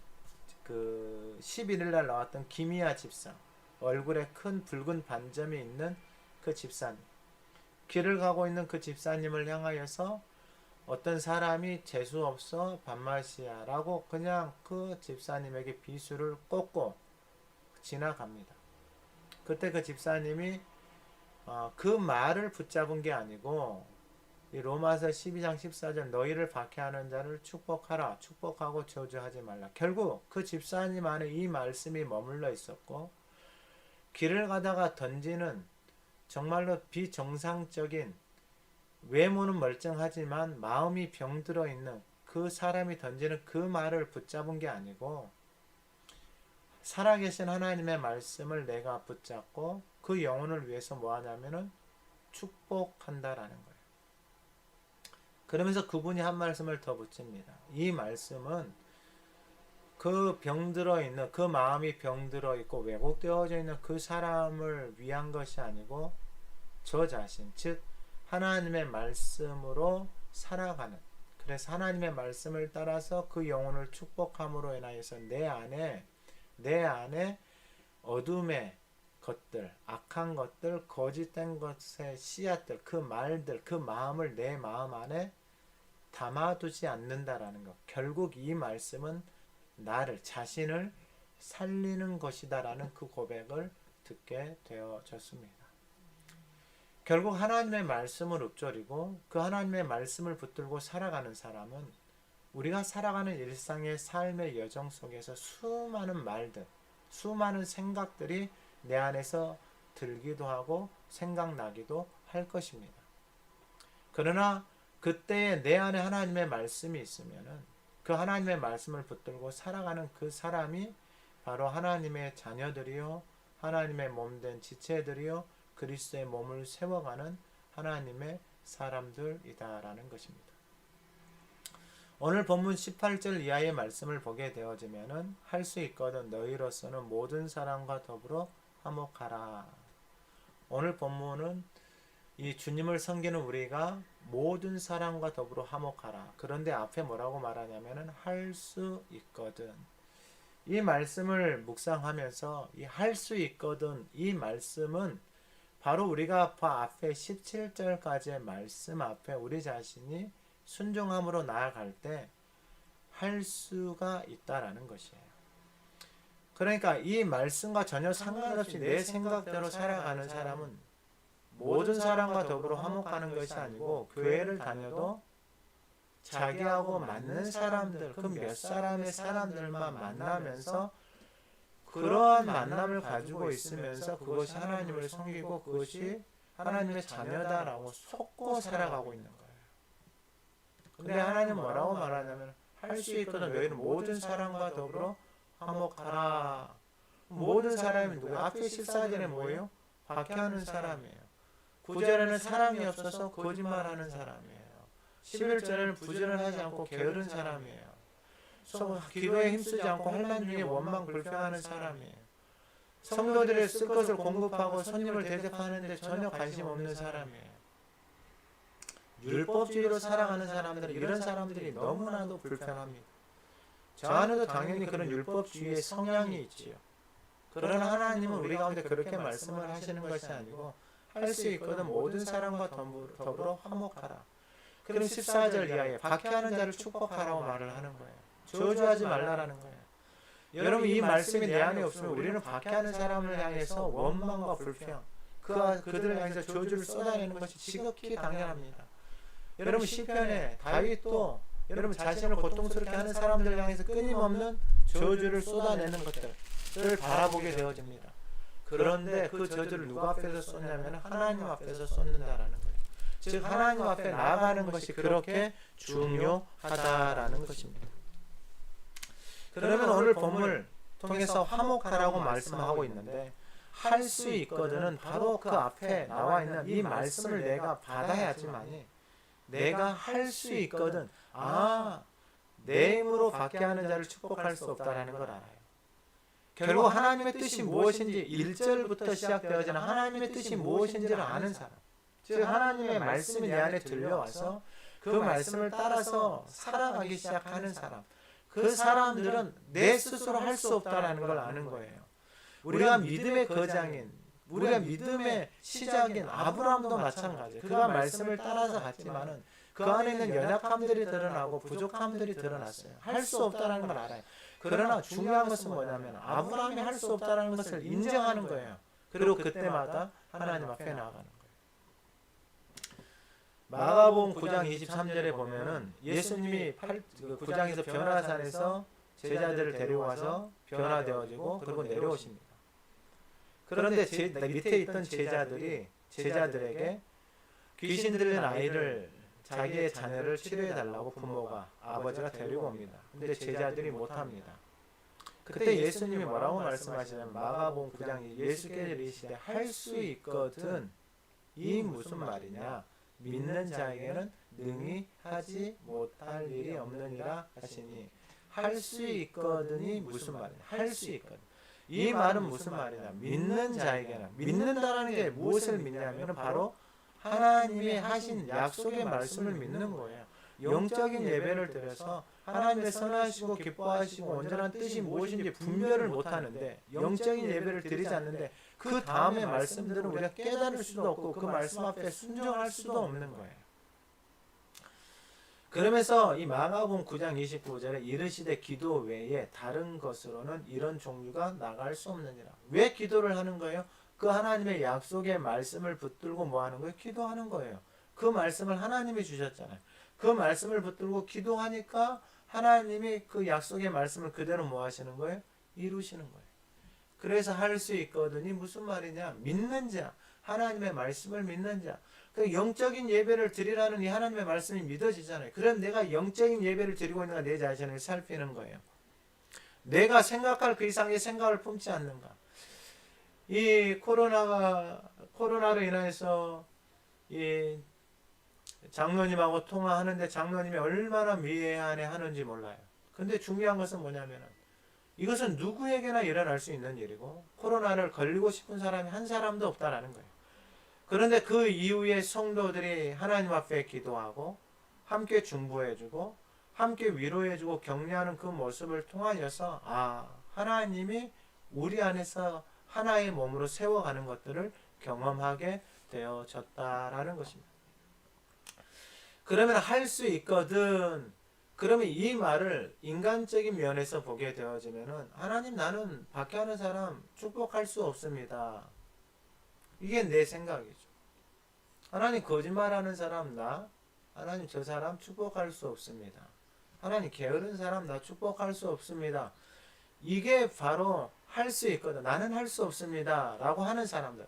날 나왔던 기미야 집사, 얼굴에 큰 붉은 반점이 있는 그 집사님, 길을 가고 있는 그 집사님을 향하여서 어떤 사람이 재수없어 밥맛이야 라고 그냥 그 집사님에게 비수를 꽂고 지나갑니다. 그때 그 집사님이 그 말을 붙잡은 게 아니고 이 로마서 12장 14절 너희를 박해하는 자를 축복하라, 축복하고 저주하지 말라. 결국 그 집사님 안에 이 말씀이 머물러 있었고, 길을 가다가 던지는 정말로 비정상적인, 외모는 멀쩡하지만 마음이 병들어 있는 그 사람이 던지는 그 말을 붙잡은 게 아니고 살아계신 하나님의 말씀을 내가 붙잡고 그 영혼을 위해서 뭐 하냐면은 축복한다라는 거예요. 그러면서 그분이 한 말씀을 더 붙입니다. 이 말씀은 그 병들어 있는, 그 마음이 병들어 있고 왜곡되어져 있는 그 사람을 위한 것이 아니고 저 자신, 즉 하나님의 말씀으로 살아가는, 그래서 하나님의 말씀을 따라서 그 영혼을 축복함으로 인하여서 내 안에 어둠의 것들, 악한 것들, 거짓된 것의 씨앗들, 그 말들, 그 마음을 내 마음 안에 담아두지 않는다라는 것. 결국 이 말씀은 나를, 자신을 살리는 것이다라는 그 고백을 듣게 되어졌습니다. 결국 하나님의 말씀을 읊조리고 그 하나님의 말씀을 붙들고 살아가는 사람은 우리가 살아가는 일상의 삶의 여정 속에서 수많은 말들, 수많은 생각들이 내 안에서 들기도 하고 생각나기도 할 것입니다. 그러나 그때에 내 안에 하나님의 말씀이 있으면은 그 하나님의 말씀을 붙들고 살아가는 그 사람이 바로 하나님의 자녀들이요, 하나님의 몸된 지체들이요, 그리스도의 몸을 세워가는 하나님의 사람들이다라는 것입니다. 오늘 본문 18절 이하의 말씀을 보게 되어지면은 할 수 있거든 너희로서는 모든 사람과 더불어 화목하라. 오늘 본문은 이 주님을 섬기는 우리가 모든 사람과 더불어 화목하라. 그런데 앞에 뭐라고 말하냐면은 할 수 있거든. 이 말씀을 묵상하면서 이 할 수 있거든, 이 말씀은 바로 우리가 앞에 17절까지의 말씀 앞에 우리 자신이 순종함으로 나아갈 때 할 수가 있다라는 것이에요. 그러니까 이 말씀과 전혀 상관없이 내 생각대로 살아가는 사람은 모든 사람과 더불어 화목하는 것이 아니고 교회를 다녀도 자기하고 맞는 사람들, 그 몇 사람의 사람들만 만나면서 그러한 만남을 가지고 있으면서 그것이 하나님을 섬기고 그것이 하나님의 자녀다라고 속고 살아가고 있는 거예요. 근데 하나님 뭐라고 말하냐면 할 수 있거든 너희는 모든 사람과 더불어 화목하라. 모든 사람이 누구예요? 앞에 14절에 뭐예요? 박해하는 사람이에요. 9절에는 사람이 없어서 거짓말하는 사람이에요. 11절에는 부지런하지 않고 게으른 사람이에요. 기도에 힘쓰지 않고 환난 중에 원망 불평하는 사람이에요. 성도들의 쓸 것을 공급하고 손님을 대접하는데 전혀 관심 없는 사람이에요. 율법주의로 살아가는 사람들은 이런 사람들이 너무나도 불편합니다. 저 안에도 당연히 그런 율법주의의 성향이 있지요. 그러나 하나님은 우리 가운데 그렇게 말씀을 하시는 것이 아니고 할 수 있거든 모든 사람과 더불어 화목하라. 그럼 14절 이하에 박해하는 자를 축복하라고 말을 하는 거예요. 저주하지 말라라는 거예요. 여러분 이 말씀이 내 안에 없으면 우리는 박해하는 사람을 향해서 원망과 불평, 그들을 향해서 저주를 쏟아내는 것이 지극히 당연합니다. 여러분 시편에 다윗도 여러분 자신을 고통스럽게 하는 사람들 향해서 끊임없는 저주를 쏟아내는 것들을 바라보게 되어집니다. 그런데 그 저주를 누구 앞에서 쏟냐면 하나님 앞에서 쏟는다라는 거예요. 즉 하나님 앞에 나아가는 것이 그렇게 중요하다라는 것입니다. 그러면 오늘 본문을 통해서 화목하라고 말씀하고 있는데 할 수 있거든은 바로 그 앞에 나와 있는 이 말씀을 내가 받아야지만이 내가 할 수 있거든 내 힘으로 박해하는 자를 축복할 수 없다라는 걸 알아요. 결국 하나님의 뜻이 무엇인지 1절부터 시작되어지는 하나님의 뜻이 무엇인지를 아는 사람, 즉 하나님의 말씀이 내 안에 들려와서 그 말씀을 따라서 살아가기 시작하는 사람, 그 사람들은 내 스스로 할 수 없다라는 걸 아는 거예요. 우리가 믿음의 거장인, 우리가 믿음의 시작인 아브라함도 마찬가지예요. 그가 말씀을 따라서 갔지만은 그 안에 있는 연약함들이 드러나고 부족함들이 드러났어요. 할 수 없다라는 걸 알아요. 그러나 중요한 것은 뭐냐면 아브라함이 할 수 없다라는 것을 인정하는 거예요. 그리고 그때마다 하나님 앞에 나아가는 거예요. 마가복음 9장 23절에 보면은 예수님이 9장에서 변화산에서 제자들을 데리고 와서 변화되어지고 그리고 내려오십니다. 그런데 밑에 있던 제자들에게 귀신 들린 아이를 자기의 자녀를 치료해달라고 부모가 아버지가 데리고 옵니다. 근데 제자들이 못합니다. 그때 예수님이 뭐라고 말씀하시냐면 마가복음 9장 예수께서 이르시되 할 수 있거든 이 무슨 말이냐 믿는 자에게는 능히 하지 못할 일이 없느니라 하시니 할 수 있거든이 무슨 말이냐 할 수 있거든 이 말은 무슨 말이냐 믿는 자에게는 믿는다라는 게 무엇을 믿냐면 바로 하나님이 하신 약속의 말씀을 믿는 거예요. 영적인 예배를 드려서 하나님의 선하시고 기뻐하시고 온전한 뜻이 무엇인지 분별을 못하는데 영적인 예배를 드리지 않는데 그 다음의 말씀들은 우리가 깨달을 수도 없고 그 말씀 앞에 순종할 수도 없는 거예요. 그러면서 이 마가복음 9장 29절에 이르시되 기도 외에 다른 것으로는 이런 종류가 나갈 수 없느니라. 왜 기도를 하는 거예요? 그 하나님의 약속의 말씀을 붙들고 뭐 하는 거예요? 기도하는 거예요. 그 말씀을 하나님이 주셨잖아요. 그 말씀을 붙들고 기도하니까 하나님이 그 약속의 말씀을 그대로 뭐 하시는 거예요? 이루시는 거예요. 그래서 할 수 있거든이 무슨 말이냐? 믿는 자, 하나님의 말씀을 믿는 자. 그 영적인 예배를 드리라는 이 하나님의 말씀이 믿어지잖아요. 그럼 내가 영적인 예배를 드리고 있는가 내 자신을 살피는 거예요. 내가 생각할 그 이상의 생각을 품지 않는가. 이 코로나로 인해서 이 장로님하고 통화하는데 장로님이 얼마나 미해안해 하는지 몰라요. 근데 중요한 것은 뭐냐면은 이것은 누구에게나 일어날 수 있는 일이고 코로나를 걸리고 싶은 사람이 한 사람도 없다라는 거예요. 그런데 그 이후에 성도들이 하나님 앞에 기도하고 함께 중보해주고 함께 위로해주고 격려하는 그 모습을 통하여서 하나님이 우리 안에서 하나의 몸으로 세워가는 것들을 경험하게 되어졌다라는 것입니다. 그러면 할 수 있거든. 그러면 이 말을 인간적인 면에서 보게 되어지면은 하나님 나는 박해하는 사람 축복할 수 없습니다. 이게 내 생각이죠. 하나님 거짓말하는 사람 하나님 저 사람 축복할 수 없습니다. 하나님 게으른 사람 나 축복할 수 없습니다. 이게 바로 할 수 있거든. 나는 할 수 없습니다. 라고 하는 사람들.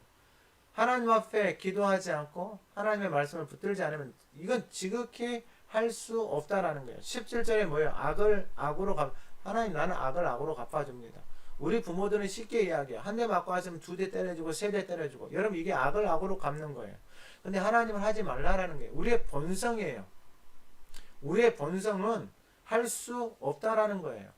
하나님 앞에 기도하지 않고 하나님의 말씀을 붙들지 않으면 이건 지극히 할 수 없다라는 거예요. 17절에 뭐예요? 악을 악으로 하나님 나는 악을 악으로 갚아줍니다. 우리 부모들은 쉽게 이야기해요. 한 대 맞고 하시면 2대 때려주고 3대 때려주고. 여러분 이게 악을 악으로 갚는 거예요. 근데 하나님은 하지 말라라는 거예요. 우리의 본성이에요. 우리의 본성은 할 수 없다라는 거예요.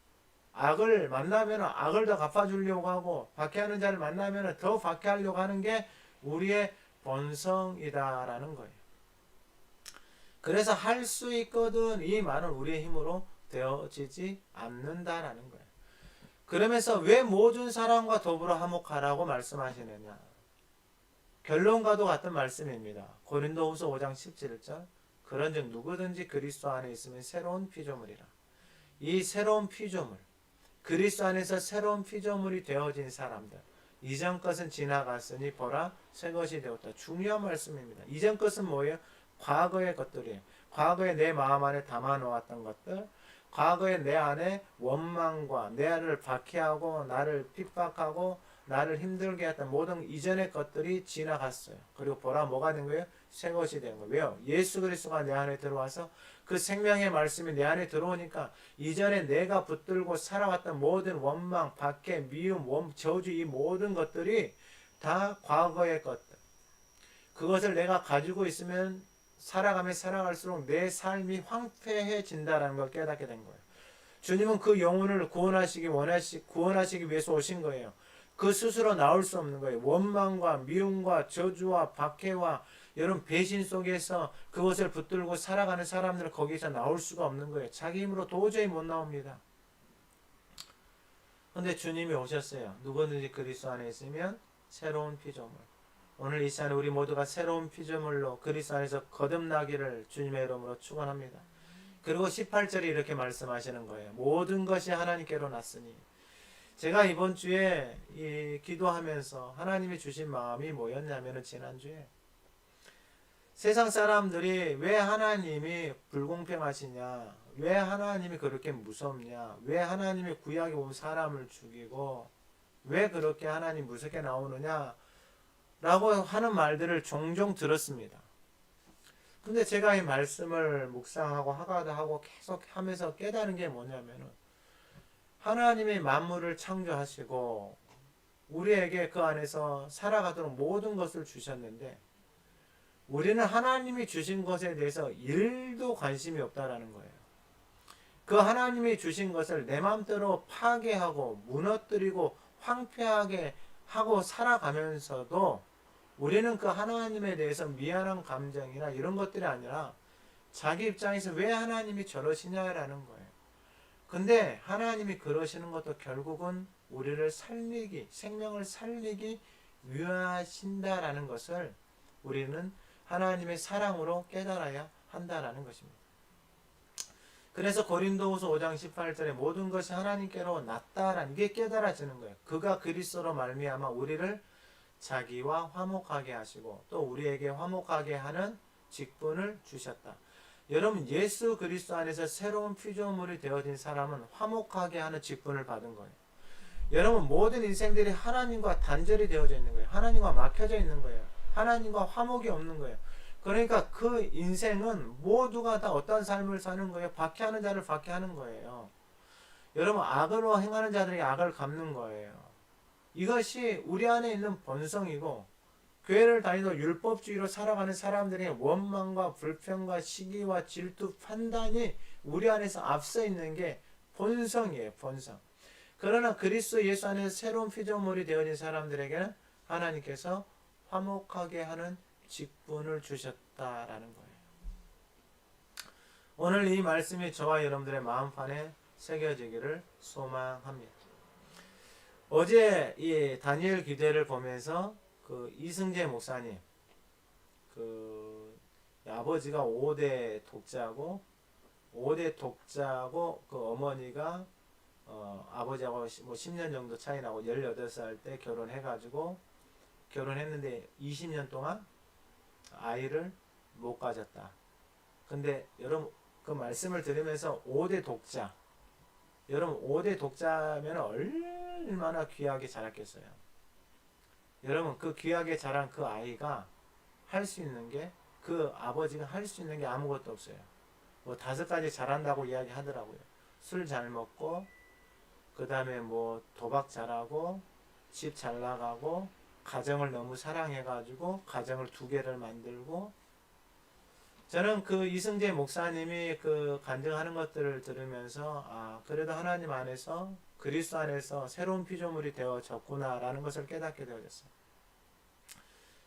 악을 만나면 악을 더 갚아주려고 하고 박해하는 자를 만나면 더 박해하려고 하는 게 우리의 본성이다라는 거예요. 그래서 할 수 있거든 이 말은 우리의 힘으로 되어지지 않는다라는 거예요. 그러면서 왜 모든 사람과 더불어 화목하라고 말씀하시느냐. 결론과도 같은 말씀입니다. 고린도후서 5장 17절 그런즉 누구든지 그리스도 안에 있으면 새로운 피조물이라. 이 새로운 피조물, 그리스도 안에서 새로운 피조물이 되어진 사람들, 이전 것은 지나갔으니 보라 새 것이 되었다. 중요한 말씀입니다. 이전 것은 뭐예요? 과거의 것들이에요. 과거에 내 마음 안에 담아놓았던 것들, 과거에 내 안에 원망과 나를 박해하고 나를 핍박하고 나를 힘들게 했던 모든 이전의 것들이 지나갔어요. 그리고 보라 뭐가 된 거예요? 새 것이 된 거예요. 왜요? 예수 그리스도가 내 안에 들어와서 그 생명의 말씀이 내 안에 들어오니까 이전에 내가 붙들고 살아왔던 모든 원망, 박해, 미움, 저주 이 모든 것들이 다 과거의 것들. 그것을 내가 가지고 있으면 살아가면 살아갈수록 내 삶이 황폐해진다는 걸 깨닫게 된 거예요. 주님은 그 영혼을 구원하시기 위해서 오신 거예요. 그 스스로 나올 수 없는 거예요. 원망과 미움과 저주와 박해와 여러분 배신 속에서 그것을 붙들고 살아가는 사람들은 거기서 나올 수가 없는 거예요. 자기 힘으로 도저히 못 나옵니다. 그런데 주님이 오셨어요. 누구든지 그리스도 안에 있으면 새로운 피조물. 오늘 이 시간에 우리 모두가 새로운 피조물로 그리스도 안에서 거듭나기를 주님의 이름으로 축원합니다. 그리고 18절에 이렇게 말씀하시는 거예요. 모든 것이 하나님께로 났으니. 제가 이번 주에 기도하면서 하나님이 주신 마음이 뭐였냐면은 지난주에 세상 사람들이 왜 하나님이 불공평하시냐, 왜 하나님이 그렇게 무섭냐, 왜 하나님이 구약에 온 사람을 죽이고 왜 그렇게 하나님 무섭게 나오느냐 라고 하는 말들을 종종 들었습니다. 근데 제가 이 말씀을 묵상하고 하고 계속 하면서 깨달은 게 뭐냐면은 하나님이 만물을 창조하시고 우리에게 그 안에서 살아가도록 모든 것을 주셨는데 우리는 하나님이 주신 것에 대해서 1도 관심이 없다라는 거예요. 그 하나님이 주신 것을 내 마음대로 파괴하고 무너뜨리고 황폐하게 하고 살아가면서도 우리는 그 하나님에 대해서 미안한 감정이나 이런 것들이 아니라 자기 입장에서 왜 하나님이 저러시냐라는 거예요. 근데 하나님이 그러시는 것도 결국은 우리를 살리기, 생명을 살리기 위하신다라는 것을 우리는 하나님의 사랑으로 깨달아야 한다라는 것입니다. 그래서 고린도후서 5장 18절에 모든 것이 하나님께로 났다라는 게 깨달아지는 거예요. 그가 그리스도로 말미암아 우리를 자기와 화목하게 하시고 또 우리에게 화목하게 하는 직분을 주셨다. 여러분 예수 그리스도 안에서 새로운 피조물이 되어진 사람은 화목하게 하는 직분을 받은 거예요. 여러분 모든 인생들이 하나님과 단절이 되어져 있는 거예요. 하나님과 막혀져 있는 거예요. 하나님과 화목이 없는 거예요. 그러니까 그 인생은 모두가 다 어떤 삶을 사는 거예요? 박해하는 자를 박해하는 거예요. 여러분 악으로 행하는 자들이 악을 갚는 거예요. 이것이 우리 안에 있는 본성이고 교회를 다니도 율법주의로 살아가는 사람들의 원망과 불평과 시기와 질투, 판단이 우리 안에서 앞서 있는 게 본성이에요. 본성. 그러나 그리스도 예수 안에서 새로운 피조물이 되어진 사람들에게는 하나님께서 화목하게 하는 직분을 주셨다라는 거예요. 오늘 이 말씀이 저와 여러분들의 마음판에 새겨지기를 소망합니다. 어제 이 다니엘 기대를 보면서 그 이승재 목사님, 아버지가 5대 독자고 그 어머니가 아버지하고 뭐 10년 정도 차이 나고 18살 때 결혼했는데 20년 동안 아이를 못 가졌다. 근데 여러분 그 말씀을 들으면서 5대 독자, 여러분 5대 독자면 얼마나 귀하게 자랐겠어요. 여러분 그 귀하게 자란 그 아이가 할 수 있는 게 그 아버지가 할 수 있는 게 아무것도 없어요. 뭐 5가지 잘한다고 이야기하더라고요. 술 잘 먹고 그 다음에 뭐 도박 잘하고 집 잘 나가고 가정을 너무 사랑해가지고 가정을 2개를 만들고. 저는 그 이승재 목사님이 그 간증하는 것들을 들으면서 그래도 하나님 안에서 그리스도 안에서 새로운 피조물이 되어졌구나 라는 것을 깨닫게 되어졌어요.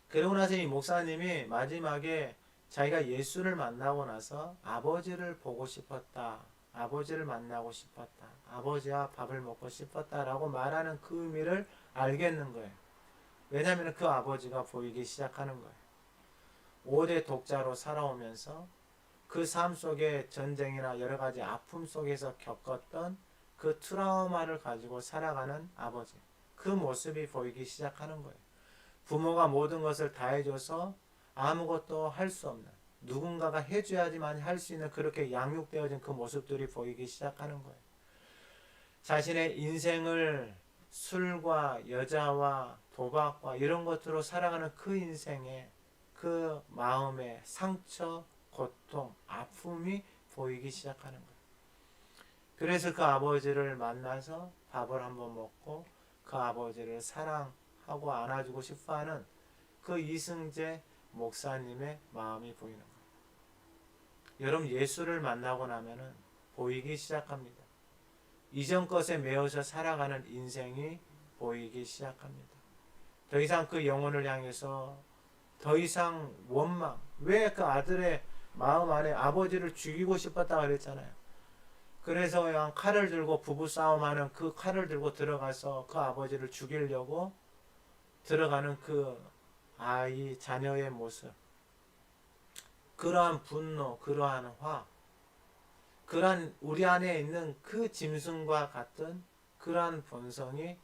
그러고 나서 이 목사님이 마지막에 자기가 예수를 만나고 나서 아버지를 보고 싶었다 아버지를 만나고 싶었다. 아버지와 밥을 먹고 싶었다라고 말하는 그 의미를 알겠는 거예요. 왜냐하면 그 아버지가 보이기 시작하는 거예요. 5대 독자로 살아오면서 그 삶 속에 전쟁이나 여러 가지 아픔 속에서 겪었던 그 트라우마를 가지고 살아가는 아버지. 그 모습이 보이기 시작하는 거예요. 부모가 모든 것을 다 해줘서 아무것도 할 수 없는, 누군가가 해줘야지만 할 수 있는 그렇게 양육되어진 그 모습들이 보이기 시작하는 거예요. 자신의 인생을 술과 여자와 도박과 이런 것들로 살아가는 그 인생에 그 마음의 상처, 고통, 아픔이 보이기 시작하는 거예요. 그래서 그 아버지를 만나서 밥을 한번 먹고 그 아버지를 사랑하고 안아주고 싶어하는 그 이승재 목사님의 마음이 보이는 거예요. 여러분, 예수를 만나고 나면은 보이기 시작합니다. 이전 것에 매여서 살아가는 인생이 보이기 시작합니다. 더 이상 그 영혼을 향해서 더 이상 원망, 왜 그 아들의 마음 안에 아버지를 죽이고 싶었다 그랬잖아요. 그래서 그냥 칼을 들고 부부싸움하는 그 칼을 들고 들어가서 그 아버지를 죽이려고 들어가는 그 아이, 자녀의 모습, 그러한 분노, 그러한 화, 그러한 우리 안에 있는 그 짐승과 같은 그러한 본성이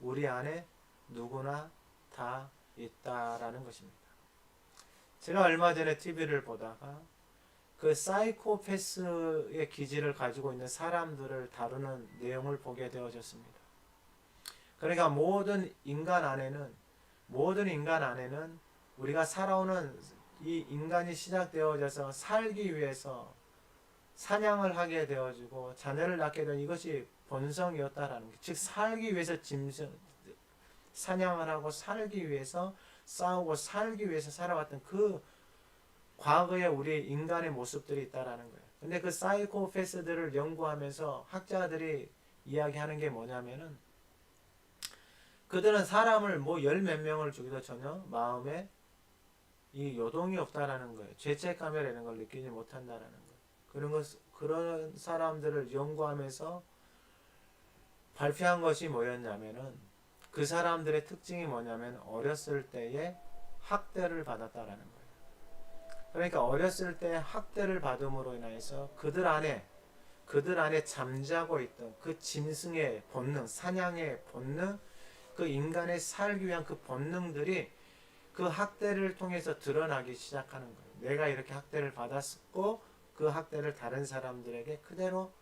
우리 안에 누구나 다 있다라는 것입니다. 제가 얼마 전에 TV를 보다가 그 사이코패스의 기질을 가지고 있는 사람들을 다루는 내용을 보게 되어졌습니다. 그러니까 모든 인간 안에는 우리가 살아오는 이 인간이 시작되어져서 살기 위해서 사냥을 하게 되어지고 자녀를 낳게 된 이것이 본성이었다라는 게, 즉 살기 위해서 사냥을 하고 살기 위해서 싸우고 살기 위해서 살아왔던 그 과거의 우리 인간의 모습들이 있다라는 거예요. 근데 그 사이코패스들을 연구하면서 학자들이 이야기하는 게 뭐냐면은, 그들은 사람을 뭐 열 몇 명을 죽여도 전혀 마음에 이 요동이 없다라는 거예요. 죄책감이라는 걸 느끼지 못한다라는 거예요. 그런 사람들을 연구하면서 발표한 것이 뭐였냐면은, 그 사람들의 특징이 뭐냐면 어렸을 때에 학대를 받았다라는 거예요. 그러니까 어렸을 때 학대를 받음으로 인해서 그들 안에 잠자고 있던 그 짐승의 본능, 사냥의 본능, 그 인간의 살기 위한 그 본능들이 그 학대를 통해서 드러나기 시작하는 거예요. 내가 이렇게 학대를 받았고 그 학대를 다른 사람들에게 그대로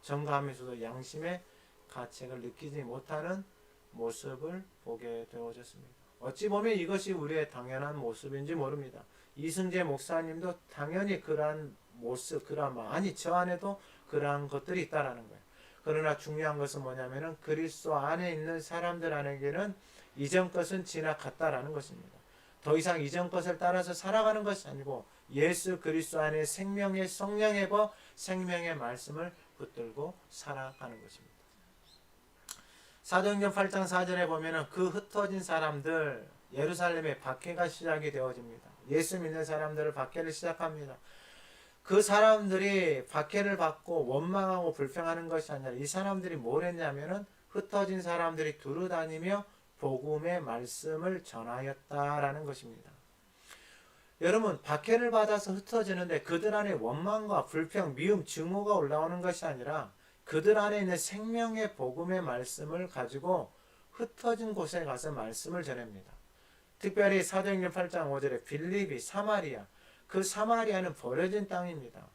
전가하면서도 양심의 가책을 느끼지 못하는 모습을 보게 되어졌습니다. 어찌 보면 이것이 우리의 당연한 모습인지 모릅니다. 이승재 목사님도 당연히 그러한 모습, 아니 저 안에도 그러한 것들이 있다라는 거예요. 그러나 중요한 것은 뭐냐면은 그리스도 안에 있는 사람들 안에게는 이전 것은 지나갔다라는 것입니다. 더 이상 이전 것을 따라서 살아가는 것이 아니고 예수 그리스도 안에 생명의 성령의 법, 생명의 말씀을 붙들고 살아가는 것입니다. 사도행전 8장 4절에 보면은 그 흩어진 사람들, 예루살렘에 박해가 시작이 되어집니다. 예수 믿는 사람들을 박해를 시작합니다. 그 사람들이 박해를 받고 원망하고 불평하는 것이 아니라 이 사람들이 뭘 했냐면은 흩어진 사람들이 두루다니며 복음의 말씀을 전하였다라는 것입니다. 여러분, 박해를 받아서 흩어지는데 그들 안에 원망과 불평, 미움, 증오가 올라오는 것이 아니라 그들 안에 있는 생명의 복음의 말씀을 가지고 흩어진 곳에 가서 말씀을 전합니다. 특별히 사도행전 8장 5절에 빌립이 사마리아, 그 사마리아는 버려진 땅입니다.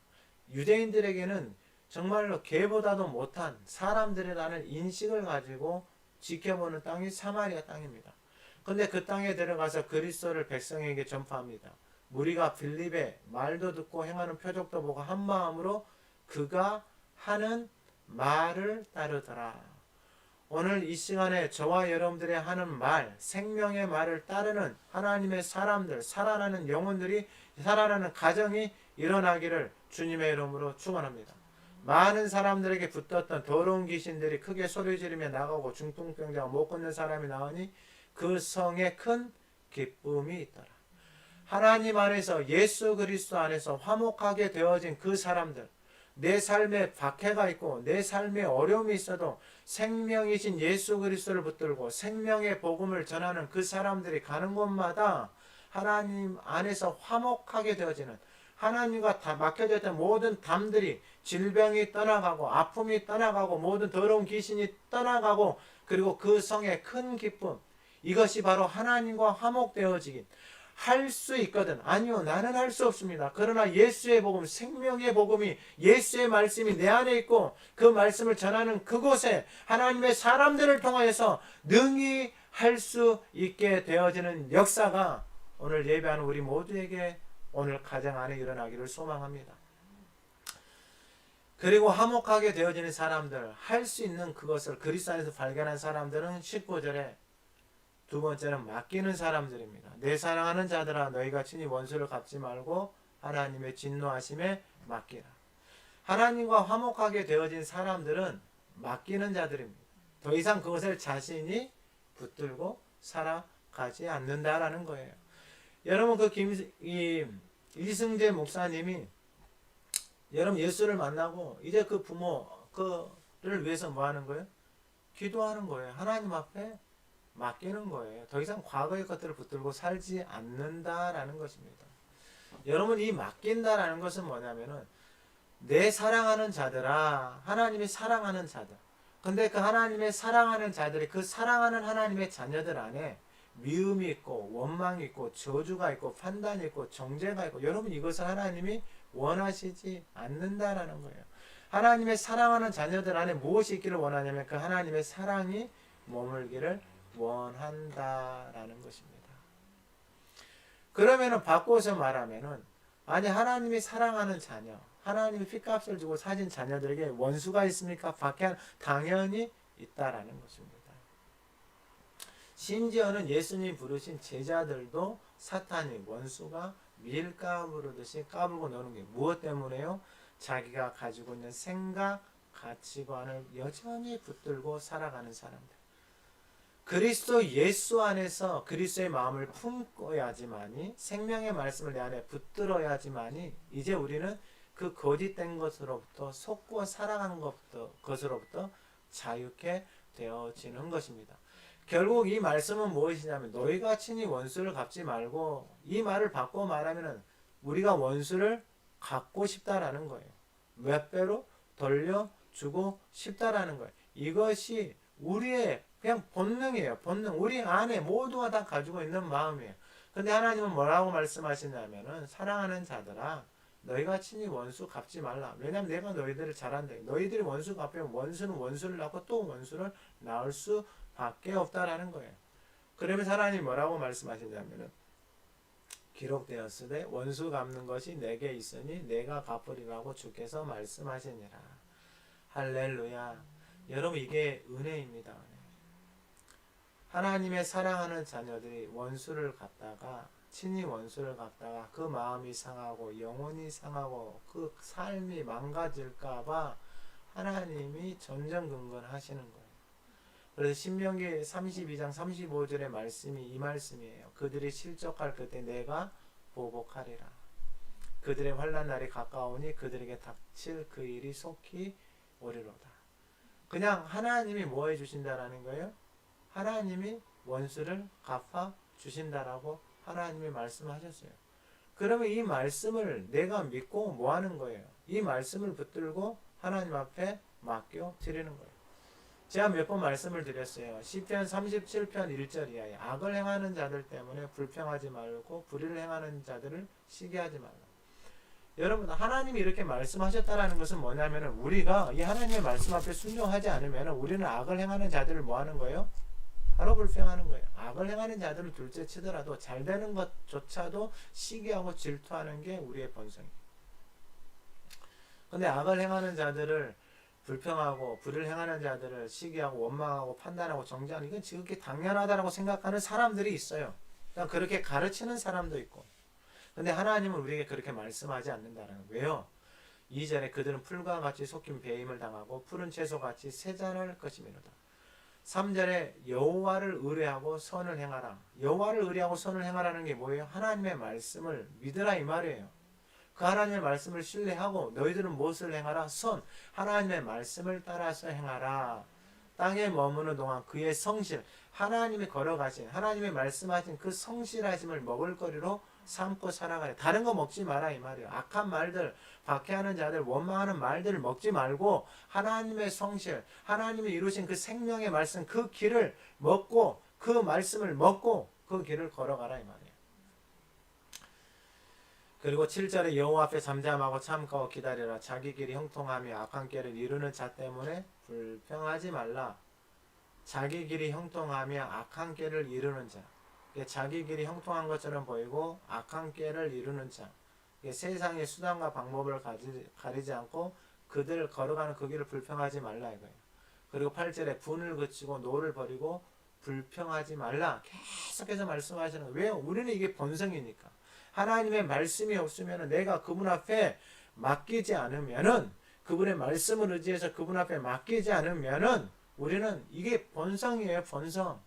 유대인들에게는 정말로 개보다도 못한 사람들이라는 인식을 가지고 지켜보는 땅이 사마리아 땅입니다. 그런데 그 땅에 들어가서 그리스도를 백성에게 전파합니다. 무리가 빌립의 말도 듣고 행하는 표적도 보고 한 마음으로 그가 하는 말을 따르더라. 오늘 이 시간에 저와 여러분들의 하는 말, 생명의 말을 따르는 하나님의 사람들, 살아나는 영혼들이, 살아나는 가정이 일어나기를 주님의 이름으로 축원합니다. 많은 사람들에게 붙었던 더러운 귀신들이 크게 소리 지르며 나가고 중풍병자와 못 걷는 사람이 나오니 그 성에 큰 기쁨이 있더라. 하나님 안에서, 예수 그리스도 안에서 화목하게 되어진 그 사람들, 내 삶에 박해가 있고 내 삶에 어려움이 있어도 생명이신 예수 그리스도를 붙들고 생명의 복음을 전하는 그 사람들이 가는 곳마다 하나님 안에서 화목하게 되어지는, 하나님과 다 막혀져 있던 모든 담들이, 질병이 떠나가고 아픔이 떠나가고 모든 더러운 귀신이 떠나가고, 그리고 그 성의 큰 기쁨, 이것이 바로 하나님과 화목되어지긴 할 수 있거든. 아니요, 나는 할 수 없습니다. 그러나 예수의 복음, 생명의 복음이, 예수의 말씀이 내 안에 있고 그 말씀을 전하는 그곳에 하나님의 사람들을 통하여서 능히 할 수 있게 되어지는 역사가 오늘 예배하는 우리 모두에게 오늘 가정 안에 일어나기를 소망합니다. 그리고 화목하게 되어지는 사람들, 할 수 있는 그것을 그리스도 안에서 발견한 사람들은 19절에 두 번째는 맡기는 사람들입니다. 내 사랑하는 자들아 너희가 친히 원수를 갚지 말고 하나님의 진노하심에 맡기라. 하나님과 화목하게 되어진 사람들은 맡기는 자들입니다. 더 이상 그것을 자신이 붙들고 살아가지 않는다라는 거예요. 여러분, 이승재 목사님이 여러분 예수를 만나고 이제 그 부모 그를 위해서 뭐 하는 거예요? 기도하는 거예요. 하나님 앞에 맡기는 거예요. 더 이상 과거의 것들을 붙들고 살지 않는다라는 것입니다. 여러분, 이 맡긴다라는 것은 뭐냐면은 내 사랑하는 자들아, 하나님이 사랑하는 자들. 근데 그 하나님의 사랑하는 자들이 그 사랑하는 하나님의 자녀들 안에 미움이 있고 원망이 있고 저주가 있고 판단이 있고 정죄가 있고, 여러분 이것을 하나님이 원하시지 않는다라는 거예요. 하나님의 사랑하는 자녀들 안에 무엇이 있기를 원하냐면 그 하나님의 사랑이 머물기를 원한다라는 것입니다. 그러면은 바꿔서 말하면은, 아니 하나님이 사랑하는 자녀, 하나님이 핏값을 주고 사신 자녀들에게 원수가 있습니까? 박해한, 당연히 있다라는 것입니다. 심지어는 예수님 부르신 제자들도 사탄이, 원수가 밀가 부르듯이 까불고 노는 게 무엇 때문에요? 자기가 가지고 있는 생각, 가치관을 여전히 붙들고 살아가는 사람들. 그리스도 예수 안에서 그리스도의 마음을 품어야지만이, 생명의 말씀을 내 안에 붙들어야지만이 이제 우리는 그 거짓된 것으로부터, 속고 살아가는 것으로부터 자유케 되어지는 것입니다. 결국 이 말씀은 무엇이냐면 너희가 친히 원수를 갚지 말고, 이 말을 바꿔 말하면 우리가 원수를 갚고 싶다라는 거예요. 몇 배로 돌려주고 싶다라는 거예요. 이것이 우리의 그냥 본능이에요. 본능. 우리 안에 모두가 다 가지고 있는 마음이에요. 근데 하나님은 뭐라고 말씀하시냐면은 사랑하는 자들아 너희가 친히 원수 갚지 말라. 왜냐하면 내가 너희들을 잘한다. 너희들이 원수 갚으면 원수는 원수를 낳고 또 원수를 낳을 수밖에 없다라는 거예요. 그러면 하나님이 뭐라고 말씀하시냐면은 기록되었으되 원수 갚는 것이 내게 있으니 내가 갚으리라고 주께서 말씀하시니라. 할렐루야. 여러분 이게 은혜입니다. 하나님의 사랑하는 자녀들이 원수를 갚다가, 친히 원수를 갚다가 그 마음이 상하고 영혼이 상하고 그 삶이 망가질까봐 하나님이 전전긍긍 하시는 거예요. 그래서 신명기 32장 35절의 말씀이 이 말씀이에요. 그들이 실족할 그때 내가 보복하리라. 그들의 환난 날이 가까우니 그들에게 닥칠 그 일이 속히 오리로다. 그냥 하나님이 뭐 해주신다라는 거예요? 하나님이 원수를 갚아 주신다라고 하나님이 말씀하셨어요. 그러면 이 말씀을 내가 믿고 뭐 하는 거예요? 이 말씀을 붙들고 하나님 앞에 맡겨 드리는 거예요. 제가 몇 번 말씀을 드렸어요. 시편 37편 1절 이하에 악을 행하는 자들 때문에 불평하지 말고 불의를 행하는 자들을 시기하지 말라. 여러분, 하나님이 이렇게 말씀하셨다라는 것은 뭐냐면 우리가 이 하나님의 말씀 앞에 순종하지 않으면 우리는 악을 행하는 자들을 뭐 하는 거예요? 바로 불평하는 거예요. 악을 행하는 자들을 둘째 치더라도 잘 되는 것조차도 시기하고 질투하는 게 우리의 본성이에요. 근데 악을 행하는 자들을 불평하고 불을 행하는 자들을 시기하고 원망하고 판단하고 정죄하는, 이건 지극히 당연하다라고 생각하는 사람들이 있어요. 그냥 그렇게 가르치는 사람도 있고. 근데 하나님은 우리에게 그렇게 말씀하지 않는다는 거예요. 왜요? 2절에 그들은 풀과 같이 섞인 배임을 당하고 푸른 채소같이 세잔할 것이미로다. 3절에 여호와를 의뢰하고 선을 행하라. 여호와를 의뢰하고 선을 행하라는 게 뭐예요? 하나님의 말씀을 믿으라 이 말이에요. 그 하나님의 말씀을 신뢰하고 너희들은 무엇을 행하라? 선. 하나님의 말씀을 따라서 행하라. 땅에 머무는 동안 그의 성실, 하나님이 걸어가신, 하나님이 말씀하신 그 성실하심을 먹을거리로 삼고 살아가래. 다른 거 먹지 마라 이 말이에요. 악한 말들, 박해하는 자들, 원망하는 말들을 먹지 말고 하나님의 성실, 하나님이 이루신 그 생명의 말씀, 그 길을 먹고, 그 말씀을 먹고 그 길을 걸어가라 이 말이에요. 그리고 7절에 여호와 앞에 잠잠하고 참고 기다리라. 자기 길이 형통하며 악한 길을 이루는 자 때문에 불평하지 말라. 자기 길이 형통하며 악한 길을 이루는 자. 자기 길이 형통한 것처럼 보이고 악한 길을 이루는 자. 세상의 수단과 방법을 가리지 않고 그들 걸어가는 그 길을 불평하지 말라 이거예요. 그리고 8절에 분을 그치고 노를 버리고 불평하지 말라. 계속해서 말씀하시는 거예요. 왜요? 우리는 이게 본성이니까. 하나님의 말씀이 없으면 내가 그분 앞에 맡기지 않으면은, 그분의 말씀을 의지해서 그분 앞에 맡기지 않으면은 우리는 이게 본성이에요. 본성.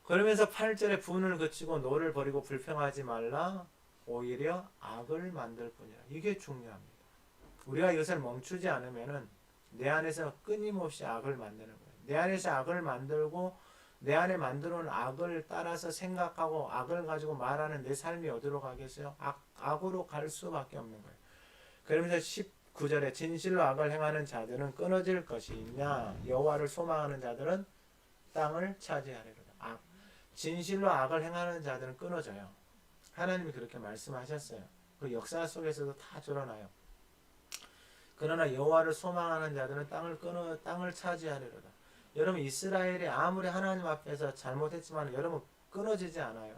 그러면서 8절에 분을 그치고 노를 버리고 불평하지 말라. 오히려 악을 만들 뿐이라. 이게 중요합니다. 우리가 이것을 멈추지 않으면은 내 안에서 끊임없이 악을 만드는 거예요. 내 안에서 악을 만들고 내 안에 만들어 놓은 악을 따라서 생각하고 악을 가지고 말하는 내 삶이 어디로 가겠어요? 악으로 갈 수밖에 없는 거예요. 그러면서 19절에 진실로 악을 행하는 자들은 끊어질 것이 있냐? 여호와를 소망하는 자들은 땅을 차지하리로다. 진실로 악을 행하는 자들은 끊어져요. 하나님이 그렇게 말씀하셨어요. 그 역사 속에서도 다 드러나요. 그러나 여호와를 소망하는 자들은 땅을 차지하리로다. 여러분, 이스라엘이 아무리 하나님 앞에서 잘못했지만 여러분 끊어지지 않아요.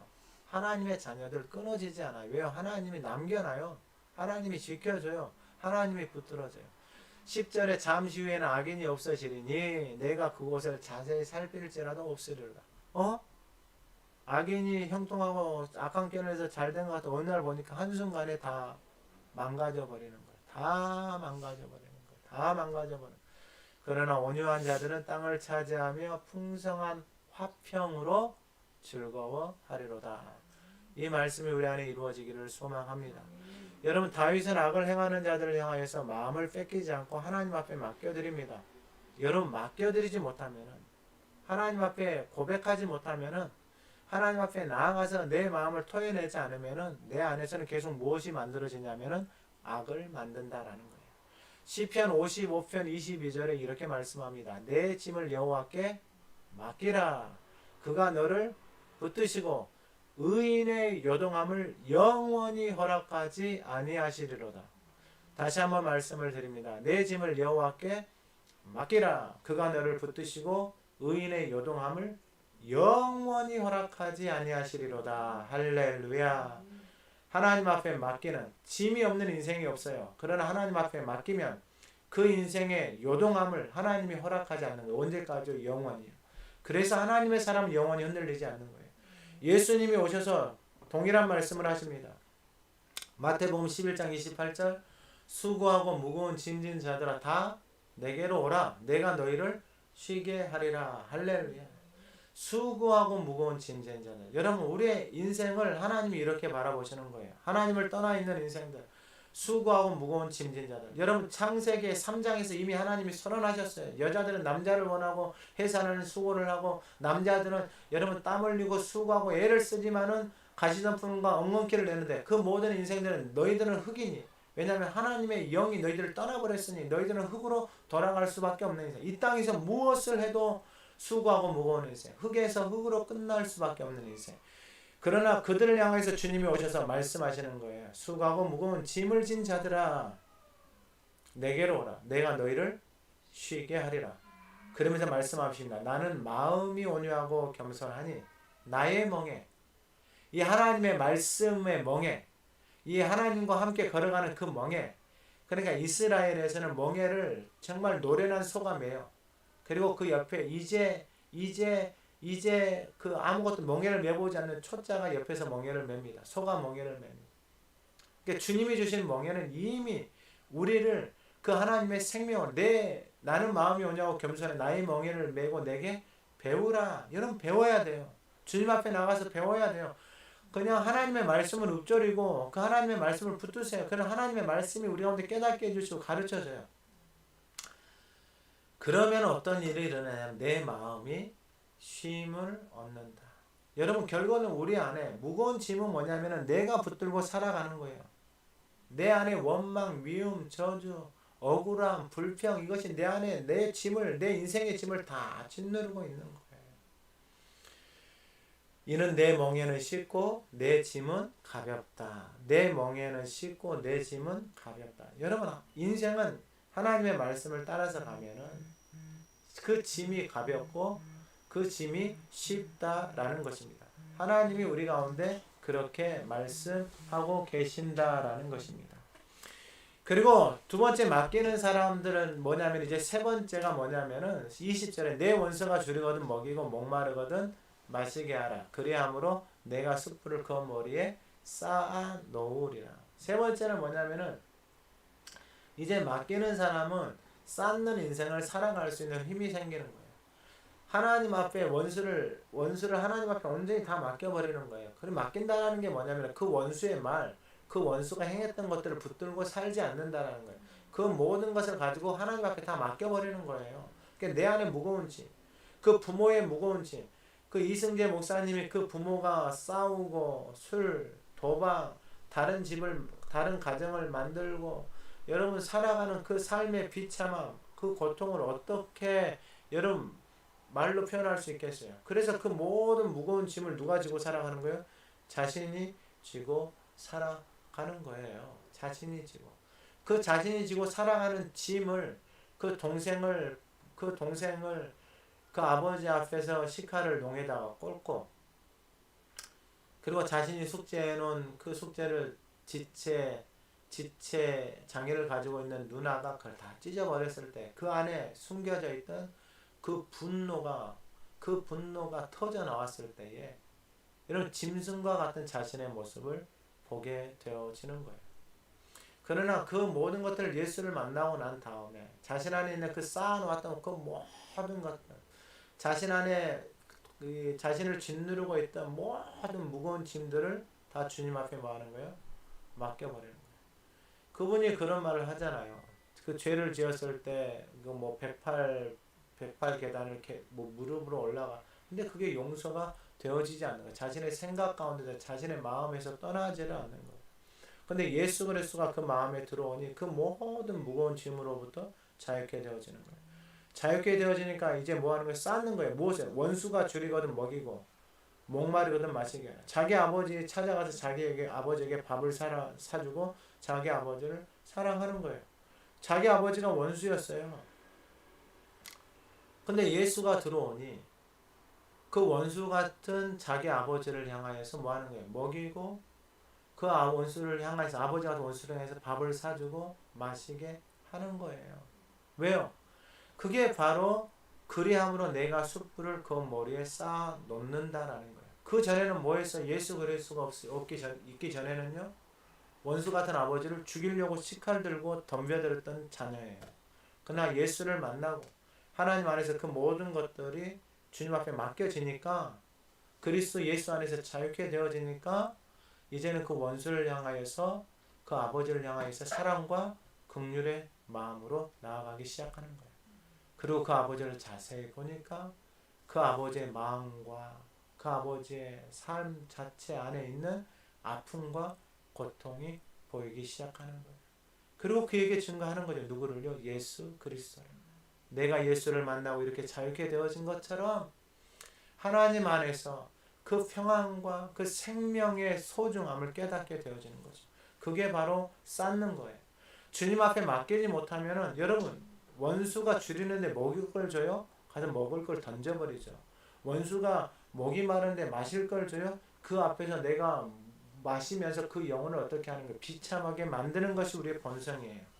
하나님의 자녀들 끊어지지 않아요. 왜요? 하나님이 남겨놔요. 하나님이 지켜줘요. 하나님이 붙들어줘요. 10절에 잠시 후에는 악인이 없어지리니 내가 그곳을 자세히 살필지라도 없으리로다. 악인이 형통하고 악한 길에서 잘된 것 같아. 어느 날 보니까 한순간에 다 망가져 버리는 거예요. 다 망가져 버리는 거예요. 다 망가져 버리는 거예요. 그러나 온유한 자들은 땅을 차지하며 풍성한 화평으로 즐거워하리로다. 이 말씀이 우리 안에 이루어지기를 소망합니다. 여러분, 다윗은 악을 행하는 자들을 향하여서 마음을 뺏기지 않고 하나님 앞에 맡겨드립니다. 여러분, 맡겨드리지 못하면은, 하나님 앞에 고백하지 못하면은, 하나님 앞에 나아가서 내 마음을 토해내지 않으면은 내 안에서는 계속 무엇이 만들어지냐면은 악을 만든다라는 거예요. 시편 55편 22절에 이렇게 말씀합니다. 내 짐을 여호와께 맡기라. 그가 너를 붙드시고 의인의 요동함을 영원히 허락하지 아니하시리로다. 다시 한번 말씀을 드립니다. 내 짐을 여호와께 맡기라. 그가 너를 붙드시고 의인의 요동함을 영원히 허락하지 아니하시리로다. 할렐루야. 하나님 앞에 맡기는, 짐이 없는 인생이 없어요. 그러나 하나님 앞에 맡기면 그 인생의 요동함을 하나님이 허락하지 않는 거예요. 언제까지요? 영원히요. 그래서 하나님의 사람은 영원히 흔들리지 않는 거예요. 예수님이 오셔서 동일한 말씀을 하십니다. 마태복음 11장 28절 수고하고 무거운 짐진 자들아 다 내게로 오라. 내가 너희를 쉬게 하리라. 할렐루야. 수고하고 무거운 짐진 자들. 여러분, 우리의 인생을 하나님이 이렇게 바라보시는 거예요. 하나님을 떠나 있는 인생들, 수고하고 무거운 짐진 자들. 여러분, 창세기 3장에서 이미 하나님이 선언하셨어요. 여자들은 남자를 원하고 해산하는 수고를 하고, 남자들은 여러분 땀 흘리고 수고하고 애를 쓰지만은 가시덤불과 엉겅퀴를 내는데 그 모든 인생들은 너희들은 흑이니, 왜냐하면 하나님의 영이 너희들을 떠나버렸으니 너희들은 흑으로 돌아갈 수밖에 없는 인생. 이 땅에서 무엇을 해도 수고하고 무거운 인생, 흙에서 흙으로 끝날 수밖에 없는 인생. 그러나 그들을 향해서 주님이 오셔서 말씀하시는 거예요. 수고하고 무거운 짐을 진 자들아 내게로 오라. 내가 너희를 쉬게 하리라. 그러면서 말씀하십니다. 나는 마음이 온유하고 겸손하니 나의 멍에, 이 하나님의 말씀의 멍에, 이 하나님과 함께 걸어가는 그 멍에, 그러니까 이스라엘에서는 멍에를 정말 노련한 소가 매요. 그리고 그 옆에 이제 그 아무것도 멍에를 매보지 않는 초짜가 옆에서 멍에를 맵니다. 소가 멍에를 맵니다. 그러니까 주님이 주신 멍에는 이미 우리를 그 하나님의 생명을, 나는 마음이 오냐고 겸손해 나의 멍에를 메고 내게 배우라. 여러분, 배워야 돼요. 주님 앞에 나가서 배워야 돼요. 그냥 하나님의 말씀을 읊조리고 그 하나님의 말씀을 붙드세요. 그런 하나님의 말씀이 우리 가운데 깨닫게 해주시고 가르쳐줘요. 그러면 어떤 일이 일어나냐면 내 마음이 쉼을 얻는다. 여러분 결국은 우리 안에 무거운 짐은 뭐냐면 내가 붙들고 살아가는 거예요. 내 안에 원망, 미움, 저주, 억울함, 불평 이것이 내 안에 내 짐을 내 인생의 짐을 다 짓누르고 있는 거예요. 이는 내 멍에는 쉽고 내 짐은 가볍다. 내 멍에는 쉽고 내 짐은 가볍다. 여러분 인생은 하나님의 말씀을 따라서 가면은 그 짐이 가볍고 그 짐이 쉽다라는 것입니다. 하나님이 우리 가운데 그렇게 말씀하고 계신다라는 것입니다. 그리고 두 번째 맡기는 사람들은 뭐냐면 이제 세 번째가 뭐냐면은 20절에 내 원수가 줄이거든 먹이고 목마르거든 마시게 하라. 그리함으로 내가 숯불을 그 머리에 쌓아 놓으리라. 세 번째는 뭐냐면은 이제 맡기는 사람은 쌓는 인생을 살아갈 수 있는 힘이 생기는 거예요. 하나님 앞에 원수를 하나님 앞에 온전히 다 맡겨버리는 거예요. 그리고 맡긴다는 게 뭐냐면 그 원수의 말, 그 원수가 행했던 것들을 붙들고 살지 않는다라는 거예요. 그 모든 것을 가지고 하나님 앞에 다 맡겨버리는 거예요. 그러니까 내 안에 무거운 짐, 그 부모의 무거운 짐, 그 이승재 목사님이 그 부모가 싸우고 술, 도박, 다른 가정을 만들고 여러분 살아가는 그 삶의 비참함, 그 고통을 어떻게 여러분 말로 표현할 수 있겠어요? 그래서 그 모든 무거운 짐을 누가 지고 살아가는 거예요? 자신이 지고 살아가는 거예요. 자신이 지고. 그 자신이 지고 살아가는 짐을 그 동생을 그 아버지 앞에서 식칼을 농에다가 꽂고 그리고 자신이 숙제해놓은 그 숙제를 지체 장애를 가지고 있는 누나가 그걸 다 찢어버렸을 때 그 안에 숨겨져 있던 그 분노가 터져 나왔을 때에 이런 짐승과 같은 자신의 모습을 보게 되어지는 거예요. 그러나 그 모든 것들을 예수를 만나고 난 다음에 자신 안에 있는 그 쌓아놓았던 그 모든 것들 자신 안에 자신을 짓누르고 있던 모든 무거운 짐들을 다 주님 앞에 뭐 하는 거예요? 맡겨버리는 거예요. 그분이 그런 말을 하잖아요. 그 죄를 지었을 때 뭐 108 계단을 이렇게 뭐 무릎으로 올라가. 근데 그게 용서가 되어지지 않는 거예요. 자신의 생각 가운데 자신의 마음에서 떠나지를 않는 거예요. 근데 예수 그리스도가 그 마음에 들어오니 그 모든 무거운 짐으로부터 자유케 되어지는 거예요. 자유케 되어지니까 이제 뭐 하는 거예요? 쌓는 거예요. 무엇을? 원수가 줄이거든 먹이고 목마르거든 마시게 해라. 자기 아버지 찾아가서 자기 아버지에게 밥을 사주고 자기 아버지를 사랑하는 거예요. 자기 아버지가 원수였어요. 근데 예수가 들어오니 그 원수 같은 자기 아버지를 향하여서 뭐 하는 거예요? 먹이고 그 원수를 향해서 아버지가 원수를 향해서 밥을 사주고 마시게 하는 거예요. 왜요? 그게 바로 그리함으로 내가 숯불을 그 머리에 쌓아 놓는다라는 거예요. 그 전에는 뭐 했어요? 예수 그리스도가 있기 전에는요. 원수 같은 아버지를 죽이려고 식칼 들고 덤벼들었던 자녀예요. 그러나 예수를 만나고 하나님 안에서 그 모든 것들이 주님 앞에 맡겨지니까 그리스도 예수 안에서 자유케 되어지니까 이제는 그 원수를 향하여서 그 아버지를 향하여서 사랑과 긍휼의 마음으로 나아가기 시작하는 거예요. 그리고 그 아버지를 자세히 보니까 그 아버지의 마음과 그 아버지의 삶 자체 안에 있는 아픔과 고통이 보이기 시작하는 거예요. 그리고 그에게 증거하는 거죠. 누구를요? 예수 그리스도를. 내가 예수를 만나고 이렇게 자유케 되어진 것처럼 하나님 안에서 그 평안과 그 생명의 소중함을 깨닫게 되어지는 거죠. 그게 바로 쌓는 거예요. 주님 앞에 맡기지 못하면은 여러분 원수가 줄이는데 먹일 걸 줘요? 가서 먹을 걸 던져버리죠. 원수가 목이 마른데 마실 걸 줘요? 그 앞에서 내가 마시면서 그 영혼을 어떻게 하는 거예요? 비참하게 만드는 것이 우리의 본성이에요.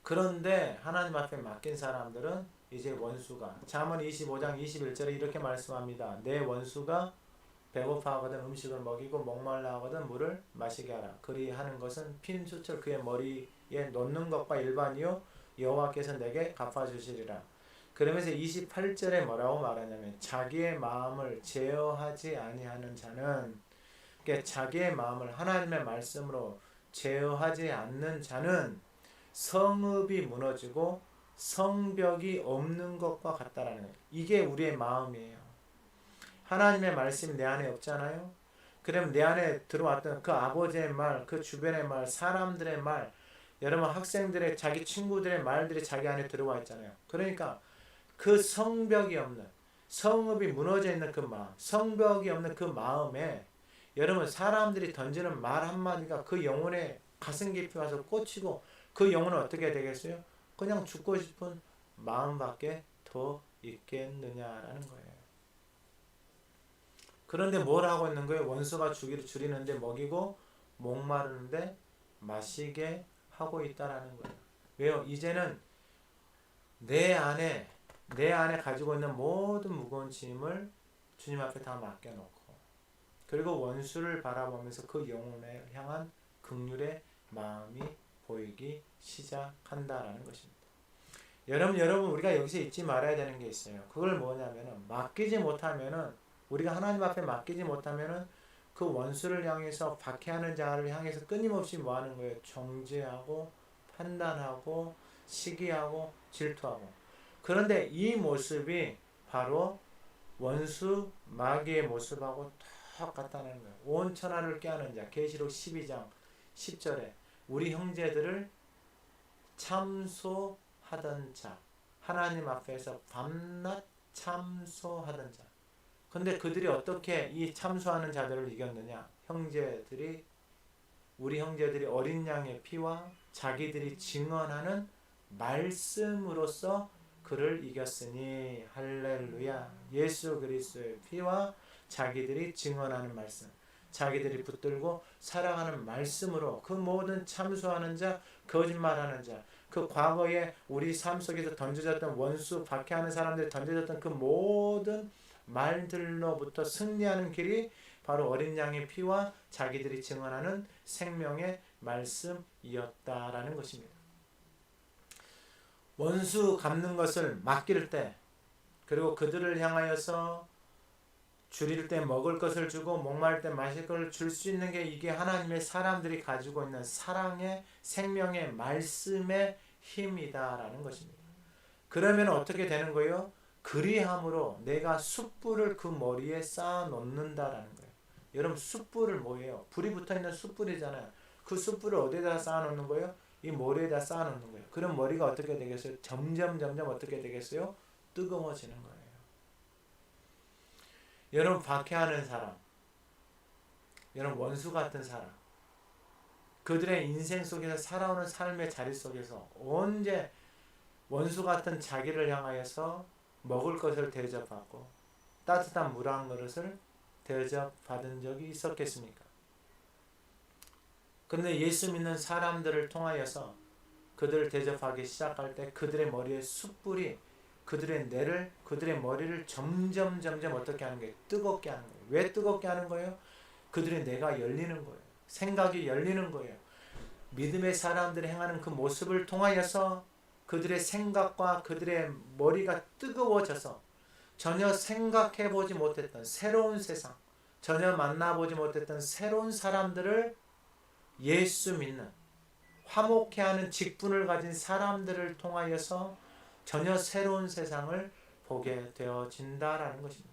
그런데 하나님 앞에 맡긴 사람들은 이제 원수가 잠언 25장 21절에 이렇게 말씀합니다. 내 원수가 배고파하거든 음식을 먹이고 목말라하거든 물을 마시게 하라. 그리하는 것은 핀 숫을 그의 머리에 놓는 것과 일반이요 여호와께서 내게 갚아주시리라. 그러면서 28절에 뭐라고 말하냐면 자기의 마음을 제어하지 아니하는 자는, 그러니까 자기의 마음을 하나님의 말씀으로 제어하지 않는 자는 성읍이 무너지고 성벽이 없는 것과 같다라는 거예요. 이게 우리의 마음이에요. 하나님의 말씀이 내 안에 없잖아요. 그럼 내 안에 들어왔던 그 아버지의 말, 그 주변의 말, 사람들의 말, 여러분 학생들의 자기 친구들의 말들이 자기 안에 들어와 있잖아요. 그러니까 그 성벽이 없는, 성읍이 무너져 있는 그 마음, 성벽이 없는 그 마음에 여러분 사람들이 던지는 말 한마디가 그 영혼의 가슴 깊이 와서 꽂히고 그 영혼은 어떻게 되겠어요? 그냥 죽고 싶은 마음밖에 더 있겠느냐라는 거예요. 그런데 뭘 하고 있는 거예요? 원수가 주기를 줄이는데 먹이고 목마르는데 마시게 하고 있다라는 거예요. 왜요? 이제는 내 안에 가지고 있는 모든 무거운 짐을 주님 앞에 다 맡겨놓고, 그리고 원수를 바라보면서 그 영혼에 향한 긍휼의 마음이 보이기 시작한다라는 것입니다. 여러분 우리가 여기서 잊지 말아야 되는 게 있어요. 그걸 뭐냐면은 맡기지 못하면은, 우리가 하나님 앞에 맡기지 못하면은 그 원수를 향해서 박해하는 자를 향해서 끊임없이 뭐 하는 거예요? 정죄하고 판단하고 시기하고 질투하고. 그런데 이 모습이 바로 원수 마귀의 모습하고 똑같다는 거예요. 온 천하를 꾀하는 자, 계시록 12장 10절에 우리 형제들을 참소하던 자, 하나님 앞에서 밤낮 참소하던 자. 근데 그들이 어떻게 이 참소하는 자들을 이겼느냐? 우리 형제들이 어린 양의 피와 자기들이 증언하는 말씀으로써 그를 이겼으니. 할렐루야. 예수 그리스도의 피와 자기들이 증언하는 말씀, 자기들이 붙들고 살아가는 말씀으로 그 모든 참소하는 자, 거짓말하는 자, 그 과거에 우리 삶 속에서 던져졌던 원수, 박해하는 사람들이 던져졌던 그 모든 말들로부터 승리하는 길이 바로 어린 양의 피와 자기들이 증언하는 생명의 말씀이었다라는 것입니다. 원수 갚는 것을 맡길 때, 그리고 그들을 향하여서 줄일 때 먹을 것을 주고 목마를 때 마실 것을 줄 수 있는 게 이게 하나님의 사람들이 가지고 있는 사랑의 생명의 말씀의 힘이다라는 것입니다. 그러면 어떻게 되는 거예요? 그리함으로 내가 숯불을 그 머리에 쌓아 놓는다라는 거예요. 여러분 숯불을 뭐예요? 불이 붙어 있는 숯불이잖아요. 그 숯불을 어디에다 쌓아 놓는 거예요? 이 머리에다 쌓아 놓는 거예요. 그럼 머리가 어떻게 되겠어요? 점점 어떻게 되겠어요? 뜨거워지는 거예요. 여러분 박해하는 사람, 여러분 원수 같은 사람, 그들의 인생 속에서 살아오는 삶의 자리 속에서 언제 원수 같은 자기를 향하여서 먹을 것을 대접하고 따뜻한 물 한 그릇을 대접받은 적이 있었겠습니까? 그런데 예수 믿는 사람들을 통하여서 그들을 대접하기 시작할 때 그들의 머리에 숯불이 그들의 뇌를, 그들의 머리를 점점 어떻게 하는 거예요? 뜨겁게 하는 거예요. 왜 뜨겁게 하는 거예요? 그들의 뇌가 열리는 거예요. 생각이 열리는 거예요. 믿음의 사람들이 행하는 그 모습을 통하여서 그들의 생각과 그들의 머리가 뜨거워져서 전혀 생각해보지 못했던 새로운 세상, 전혀 만나보지 못했던 새로운 사람들을, 예수 믿는 화목해하는 직분을 가진 사람들을 통하여서 전혀 새로운 세상을 보게 되어진다라는 것입니다.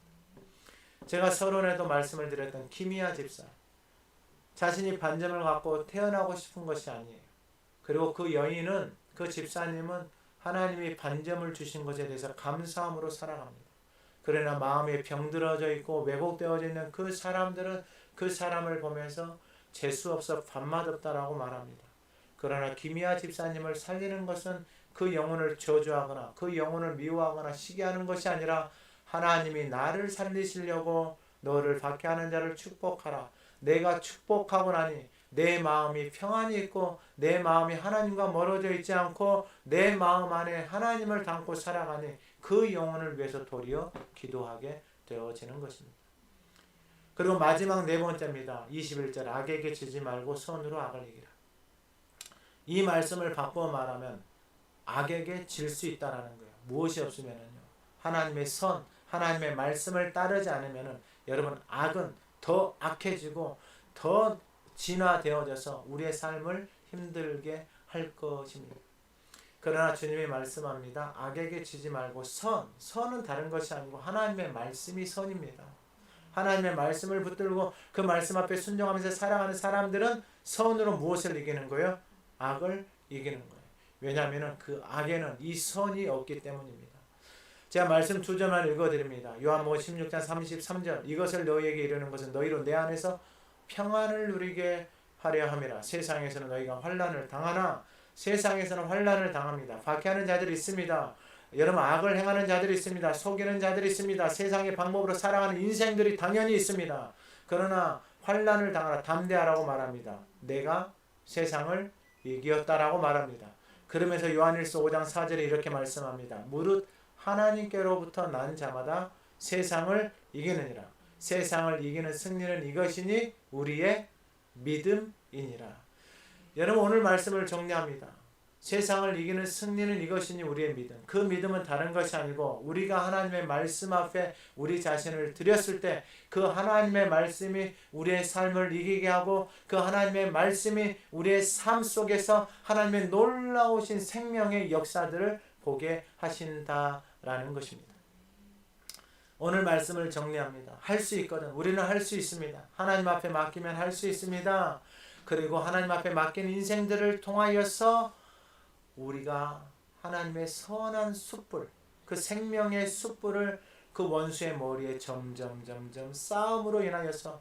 제가 서론에도 말씀을 드렸던 키미야 집사, 자신이 반점을 갖고 태어나고 싶은 것이 아니에요. 그리고 그 여인은, 그 집사님은 하나님이 반점을 주신 것에 대해서 감사함으로 살아갑니다. 그러나 마음이 병들어져 있고 왜곡되어져 있는 그 사람들은 그 사람을 보면서 재수 없어 밥맛 없다라고 말합니다. 그러나 김희아 집사님을 살리는 것은 그 영혼을 저주하거나 그 영혼을 미워하거나 시기하는 것이 아니라 하나님이 나를 살리시려고 너를 박해하는 자를 축복하라. 내가 축복하고 나니 내 마음이 평안이 있고 내 마음이 하나님과 멀어져 있지 않고 내 마음 안에 하나님을 담고 살아가니 그 영혼을 위해서 도리어 기도하게 되어지는 것입니다. 그리고 마지막 네 번째입니다. 21절 악에게 지지 말고 선으로 악을 이기라. 이 말씀을 바꿔 말하면 악에게 질 수 있다라는 거예요. 무엇이 없으면은요, 하나님의 선, 하나님의 말씀을 따르지 않으면은 여러분, 악은 더 악해지고 더 진화되어져서 우리의 삶을 힘들게 할 것입니다. 그러나 주님이 말씀합니다. 악에게 지지 말고 선은 다른 것이 아니고 하나님의 말씀이 선입니다. 하나님의 말씀을 붙들고 그 말씀 앞에 순종하면서 살아가는 사람들은 선으로 무엇을 이기는 거예요? 악을 이기는 거예요. 왜냐하면 그 악에는 이 선이 없기 때문입니다. 제가 말씀 두 절만 읽어드립니다. 요한복음 16장 33절, 이것을 너희에게 이르는 것은 너희로 내 안에서 평안을 누리게 하려 함이라. 세상에서는 너희가 환난을 당하나, 세상에서는 환난을 당합니다. 박해하는 자들이 있습니다. 여러분, 악을 행하는 자들이 있습니다. 속이는 자들이 있습니다. 세상의 방법으로 살아가는 인생들이 당연히 있습니다. 그러나 환난을 당하라, 담대하라고 말합니다. 내가 세상을 이겼다라고 말합니다. 그러면서 요한일서 5장 4절에 이렇게 말씀합니다. 무릇 하나님께로부터 난 자마다 세상을 이기느니라. 세상을 이기는 승리는 이것이니 우리의 믿음이니라. 여러분, 오늘 말씀을 정리합니다. 세상을 이기는 승리는 이것이니 우리의 믿음. 그 믿음은 다른 것이 아니고 우리가 하나님의 말씀 앞에 우리 자신을 드렸을 때 그 하나님의 말씀이 우리의 삶을 이기게 하고 그 하나님의 말씀이 우리의 삶 속에서 하나님의 놀라우신 생명의 역사들을 보게 하신다라는 것입니다. 오늘 말씀을 정리합니다. 할 수 있거든. 우리는 할 수 있습니다. 하나님 앞에 맡기면 할 수 있습니다. 그리고 하나님 앞에 맡긴 인생들을 통하여서 우리가 하나님의 선한 숯불, 그 생명의 숯불을 그 원수의 머리에 점점 싸움으로 인하여서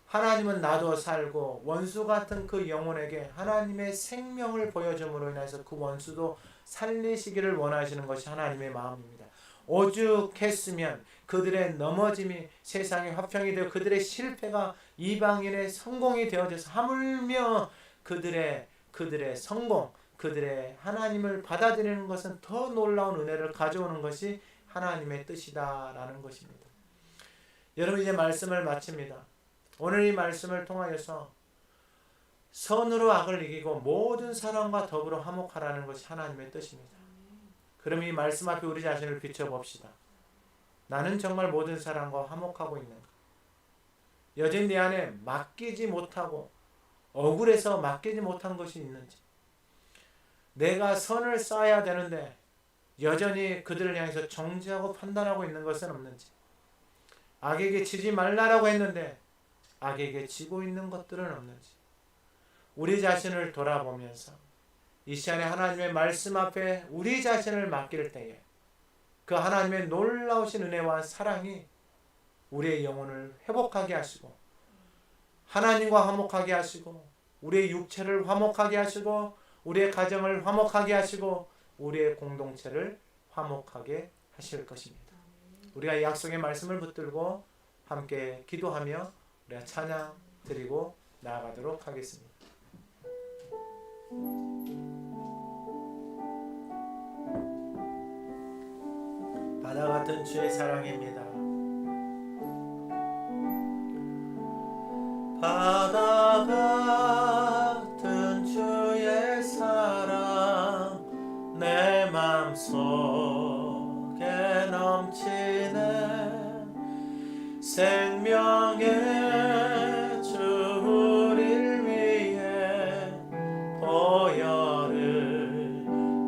하나님은 나도 살고 원수 같은 그 영혼에게 하나님의 생명을 보여줌으로 인해서 그 원수도 살리시기를 원하시는 것이 하나님의 마음입니다. 오죽했으면 그들의 넘어짐이 세상의 화평이 되어 그들의 실패가 이방인의 성공이 되어져서 하물며 그들의 성공, 그들의 하나님을 받아들이는 것은 더 놀라운 은혜를 가져오는 것이 하나님의 뜻이다라는 것입니다. 여러분, 이제 말씀을 마칩니다. 오늘 이 말씀을 통하여서 선으로 악을 이기고 모든 사람과 더불어 화목하라는 것이 하나님의 뜻입니다. 그럼 이 말씀 앞에 우리 자신을 비춰봅시다. 나는 정말 모든 사람과 화목하고 있는가? 여전히 내 안에 맡기지 못하고 억울해서 맡기지 못한 것이 있는지, 내가 선을 쌓아야 되는데 여전히 그들을 향해서 정죄하고 판단하고 있는 것은 없는지, 악에게 지지 말라라고 했는데 악에게 지고 있는 것들은 없는지, 우리 자신을 돌아보면서 이 시간에 하나님의 말씀 앞에 우리 자신을 맡길 때에 그 하나님의 놀라우신 은혜와 사랑이 우리의 영혼을 회복하게 하시고 하나님과 화목하게 하시고 우리의 육체를 화목하게 하시고 우리의 가정을 화목하게 하시고 우리의 공동체를 화목하게 하실 것입니다. 우리가 이 약속의 말씀을 붙들고 함께 기도하며 우리가 찬양 드리고 나아가도록 하겠습니다. 바다 같은 주의 사랑입니다. 바다 같은 주의 사랑 내 맘속에 넘치네. 생명의 주 우리를 위해 보혈을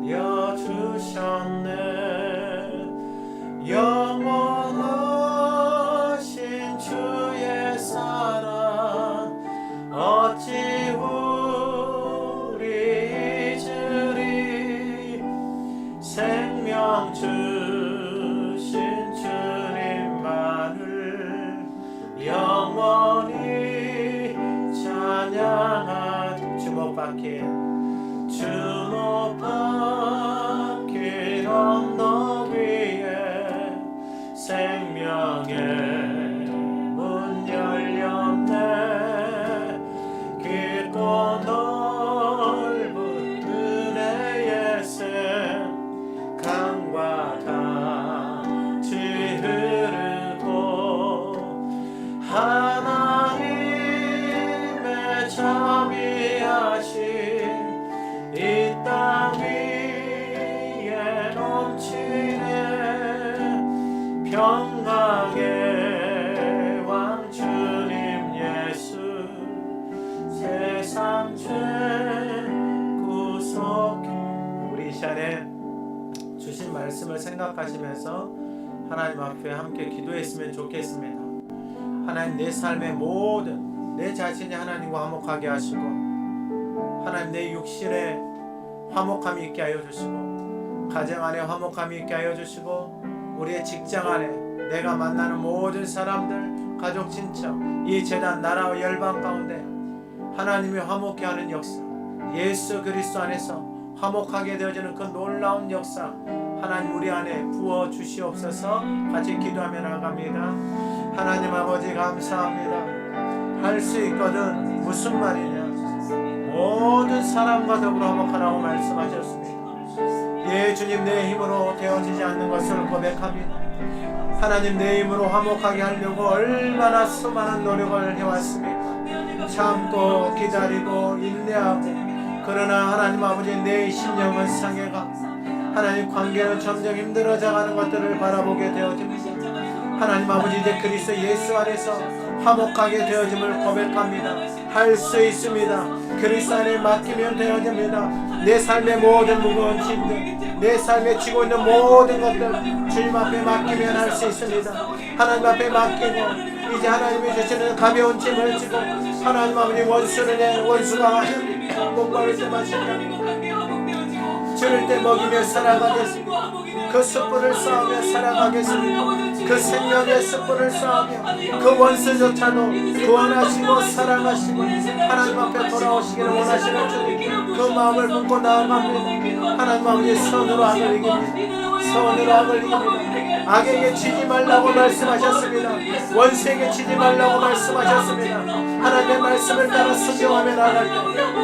흘려주셨네. 영원하신 주의 사랑 어찌 우리 잊으리. 생명 주신 주님만을 영원히 찬양하리. 주목박힌 언덕 위에 생명의 문 열렸네. 깊고 넓은 은혜의 샘 강과 같이 흐르고 하나님의 자비하심 이 땅 위에 넘치네. 생각하시면서 하나님 앞에 함께 기도했으면 좋겠습니다. 하나님, 내 삶의 모든 내 자신이 하나님과 화목하게 하시고, 하나님 내 육신에 화목함이 있게 하여 주시고, 가정 안에 화목함이 있게 하여 주시고, 우리의 직장 안에 내가 만나는 모든 사람들, 가족, 친척, 이 재단, 나라와 열방 가운데 하나님이 화목케 하는 역사, 예수 그리스도 안에서 화목하게 되어지는 그 놀라운 역사 하나님 우리 안에 부어 주시옵소서. 같이 기도하며 나갑니다. 하나님 아버지 감사합니다. 할 수 있거든 무슨 말이냐, 모든 사람과 더불어 화목하라고 말씀하셨습니다. 예 주님, 내 힘으로 되어지지 않는 것을 고백합니다. 하나님, 내 힘으로 화목하게 하려고 얼마나 수많은 노력을 해왔습니까? 참고 기다리고 인내하고, 그러나 하나님 아버지 내 심령은 상해가, 하나님 관계는 점점 힘들어져가는 것들을 바라보게 되어집니다. 하나님 아버지, 이제 그리스도 예수 안에서 화목하게 되어짐을 고백합니다. 할 수 있습니다. 그리스도 안에 맡기면 되어집니다. 내 삶의 모든 무거운 짐들, 내 삶에 쥐고 있는 모든 것들 주님 앞에 맡기면 할 수 있습니다. 하나님 앞에 맡기고, 이제 하나님이 주시는 가벼운 짐을 지고 하나님 아버지 원수를 내 원수가 목마를 때 마시고 줄을 때 먹이며 살아가겠습니다. 그 숯불을 쌓으며 살아가겠습니다. 그 생명의 숯불을 쌓으며 그 원수조차도 구원하시고 사랑하시고 하나님 앞에 돌아오시기를 원하시는 주님, 그 마음을 품고 나아갑니다. 하나님 아버지, 선으로 악을 이깁니다. 선으로 악을 이깁니다. 악에게 지지 말라고 말씀하셨습니다. 원수에게 지지 말라고 말씀하셨습니다. 하나님의 말씀을 따라 순종하며 나아갈 때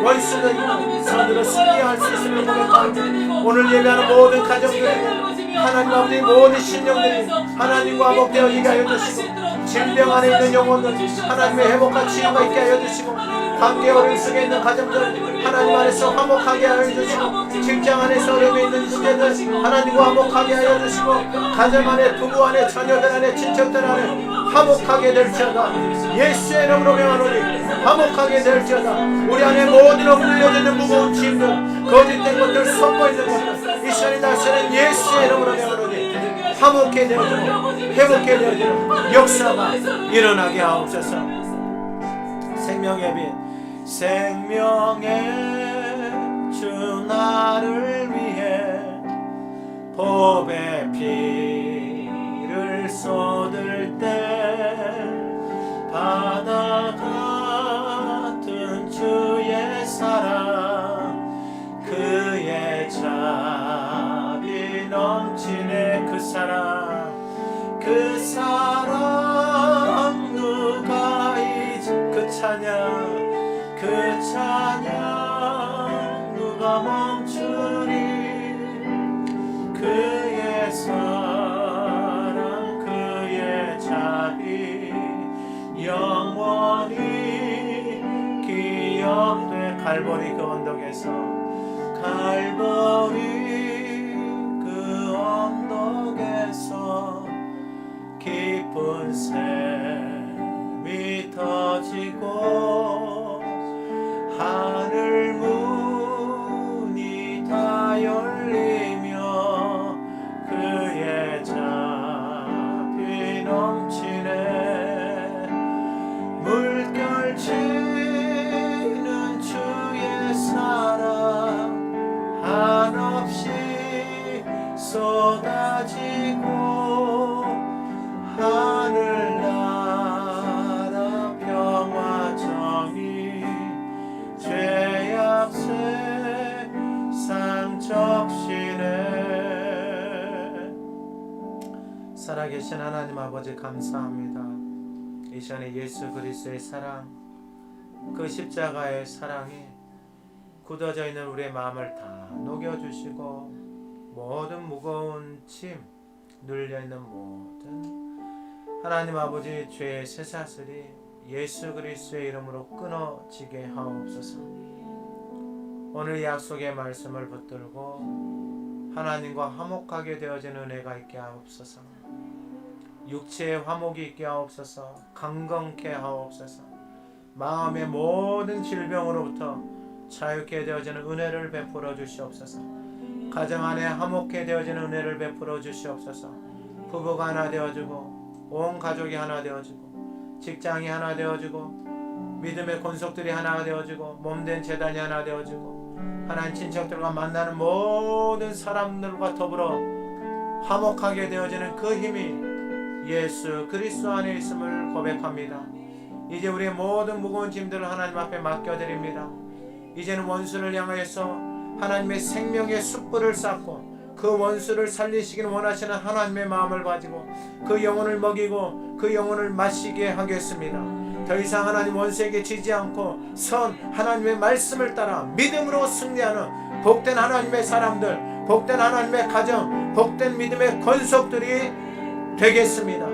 원수는 선으로 승리할 수 있음을 고백합니다. 오늘 예배하는 모든 가정들에게 하나님 아버지 모든 심령들이 하나님과 화목되어지게 하여 주시고, 질병 안에 있는 영혼들 하나님의 회복과 치유가 있게 하여 주시고, 관계 어려움 속에 있는 가정들 하나님 안에서 화목하게 하여 주시고, 직장 안에서 어려움에 있는 시대들 하나님과 화목하게 하여 주시고, 가정 안에, 부부 안에, 자녀들 안에, 친척들 안에 화목하게 될지어다. 예수의 이름으로 명하노니 화목하게 될지어다. 우리 안에 모든 물려지는 무거운 짐들, 거짓된 것들, 섞어 있는 것들 이 시간에 다시는 예수의 이름으로 명하노니 화목해 되어지고 회복해 되어지는 역사가 일어나게 하옵소서. 생명의 빛, 생명의 주 나를 위해 법의 피를 쏟을 때 바다 같은 주의 사랑, 그의 자비 넘치네 그 사랑, 그 사랑 누가 잊지, 그 찬양, 그 찬양 누가 멈추리, 그의 사랑 그의 자비 영원히 기억돼. 갈보리 그 언덕에서, 갈보리 그 언덕에서 깊은 샘이 터지고 하늘 문이 다 열리며 그의 자비 넘치네. 물결치는 주의 사랑 한없이 쏟아지고 하늘나라 평화 정의 죄악 세상 적시네. 살아계신 하나님 아버지 감사합니다. 이 시간에 예수 그리스도의 사랑, 그 십자가의 사랑이 굳어져 있는 우리의 마음을 다 녹여주시고, 모든 무거운 짐, 눌려있는 모든 하나님 아버지 죄의 쇠사슬이 예수 그리스도의 이름으로 끊어지게 하옵소서. 오늘 약속의 말씀을 붙들고 하나님과 화목하게 되어지는 은혜가 있게 하옵소서. 육체의 화목이 있게 하옵소서. 강건케 하옵소서. 마음의 모든 질병으로부터 자유케 되어지는 은혜를 베풀어 주시옵소서. 가정 안에 화목해 되어지는 은혜를 베풀어 주시옵소서. 부부가 하나 되어지고 온 가족이 하나 되어지고 직장이 하나 되어지고 믿음의 권속들이 하나 되어지고 몸된 재단이 하나 되어지고 하나님 친척들과 만나는 모든 사람들과 더불어 화목하게 되어지는 그 힘이 예수 그리스도 안에 있음을 고백합니다. 이제 우리의 모든 무거운 짐들을 하나님 앞에 맡겨드립니다. 이제는 원수를 향하여서 하나님의 생명의 숯불을 쌓고 그 원수를 살리시기를 원하시는 하나님의 마음을 가지고 그 영혼을 먹이고 그 영혼을 마시게 하겠습니다. 더 이상 하나님 원수에게 지지 않고 선 하나님의 말씀을 따라 믿음으로 승리하는 복된 하나님의 사람들, 복된 하나님의 가정, 복된 믿음의 권속들이 되겠습니다.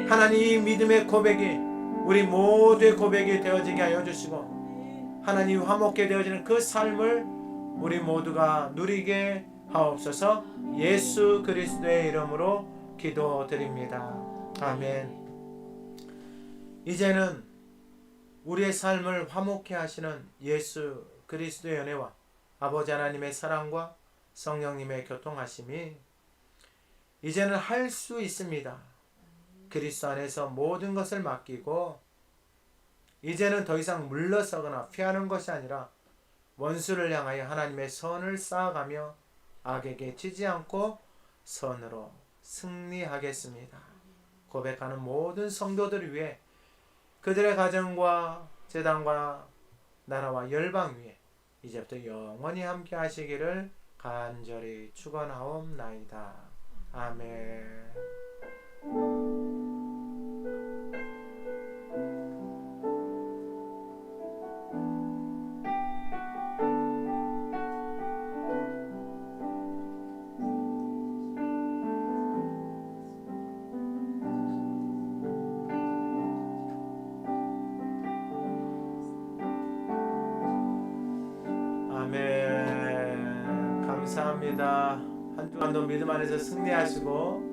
하나님 이 믿음의 고백이 우리 모두의 고백이 되어지게 하여 주시고 하나님 화목게 되어지는 그 삶을 우리 모두가 누리게 하옵소서. 예수 그리스도의 이름으로 기도드립니다. 아멘. 이제는 우리의 삶을 화목케 하시는 예수 그리스도의 은혜와 아버지 하나님의 사랑과 성령님의 교통하심이 이제는 할 수 있습니다. 그리스도 안에서 모든 것을 맡기고 이제는 더 이상 물러서거나 피하는 것이 아니라 원수를 향하여 하나님의 선을 쌓아가며 악에게 지지 않고 선으로 승리하겠습니다. 고백하는 모든 성도들을 위해 그들의 가정과 재단과 나라와 열방 위에 이제부터 영원히 함께 하시기를 간절히 축원하옵나이다. 아멘. 아멘. 감사합니다. 한 주간도 믿음 안에서 승리하시고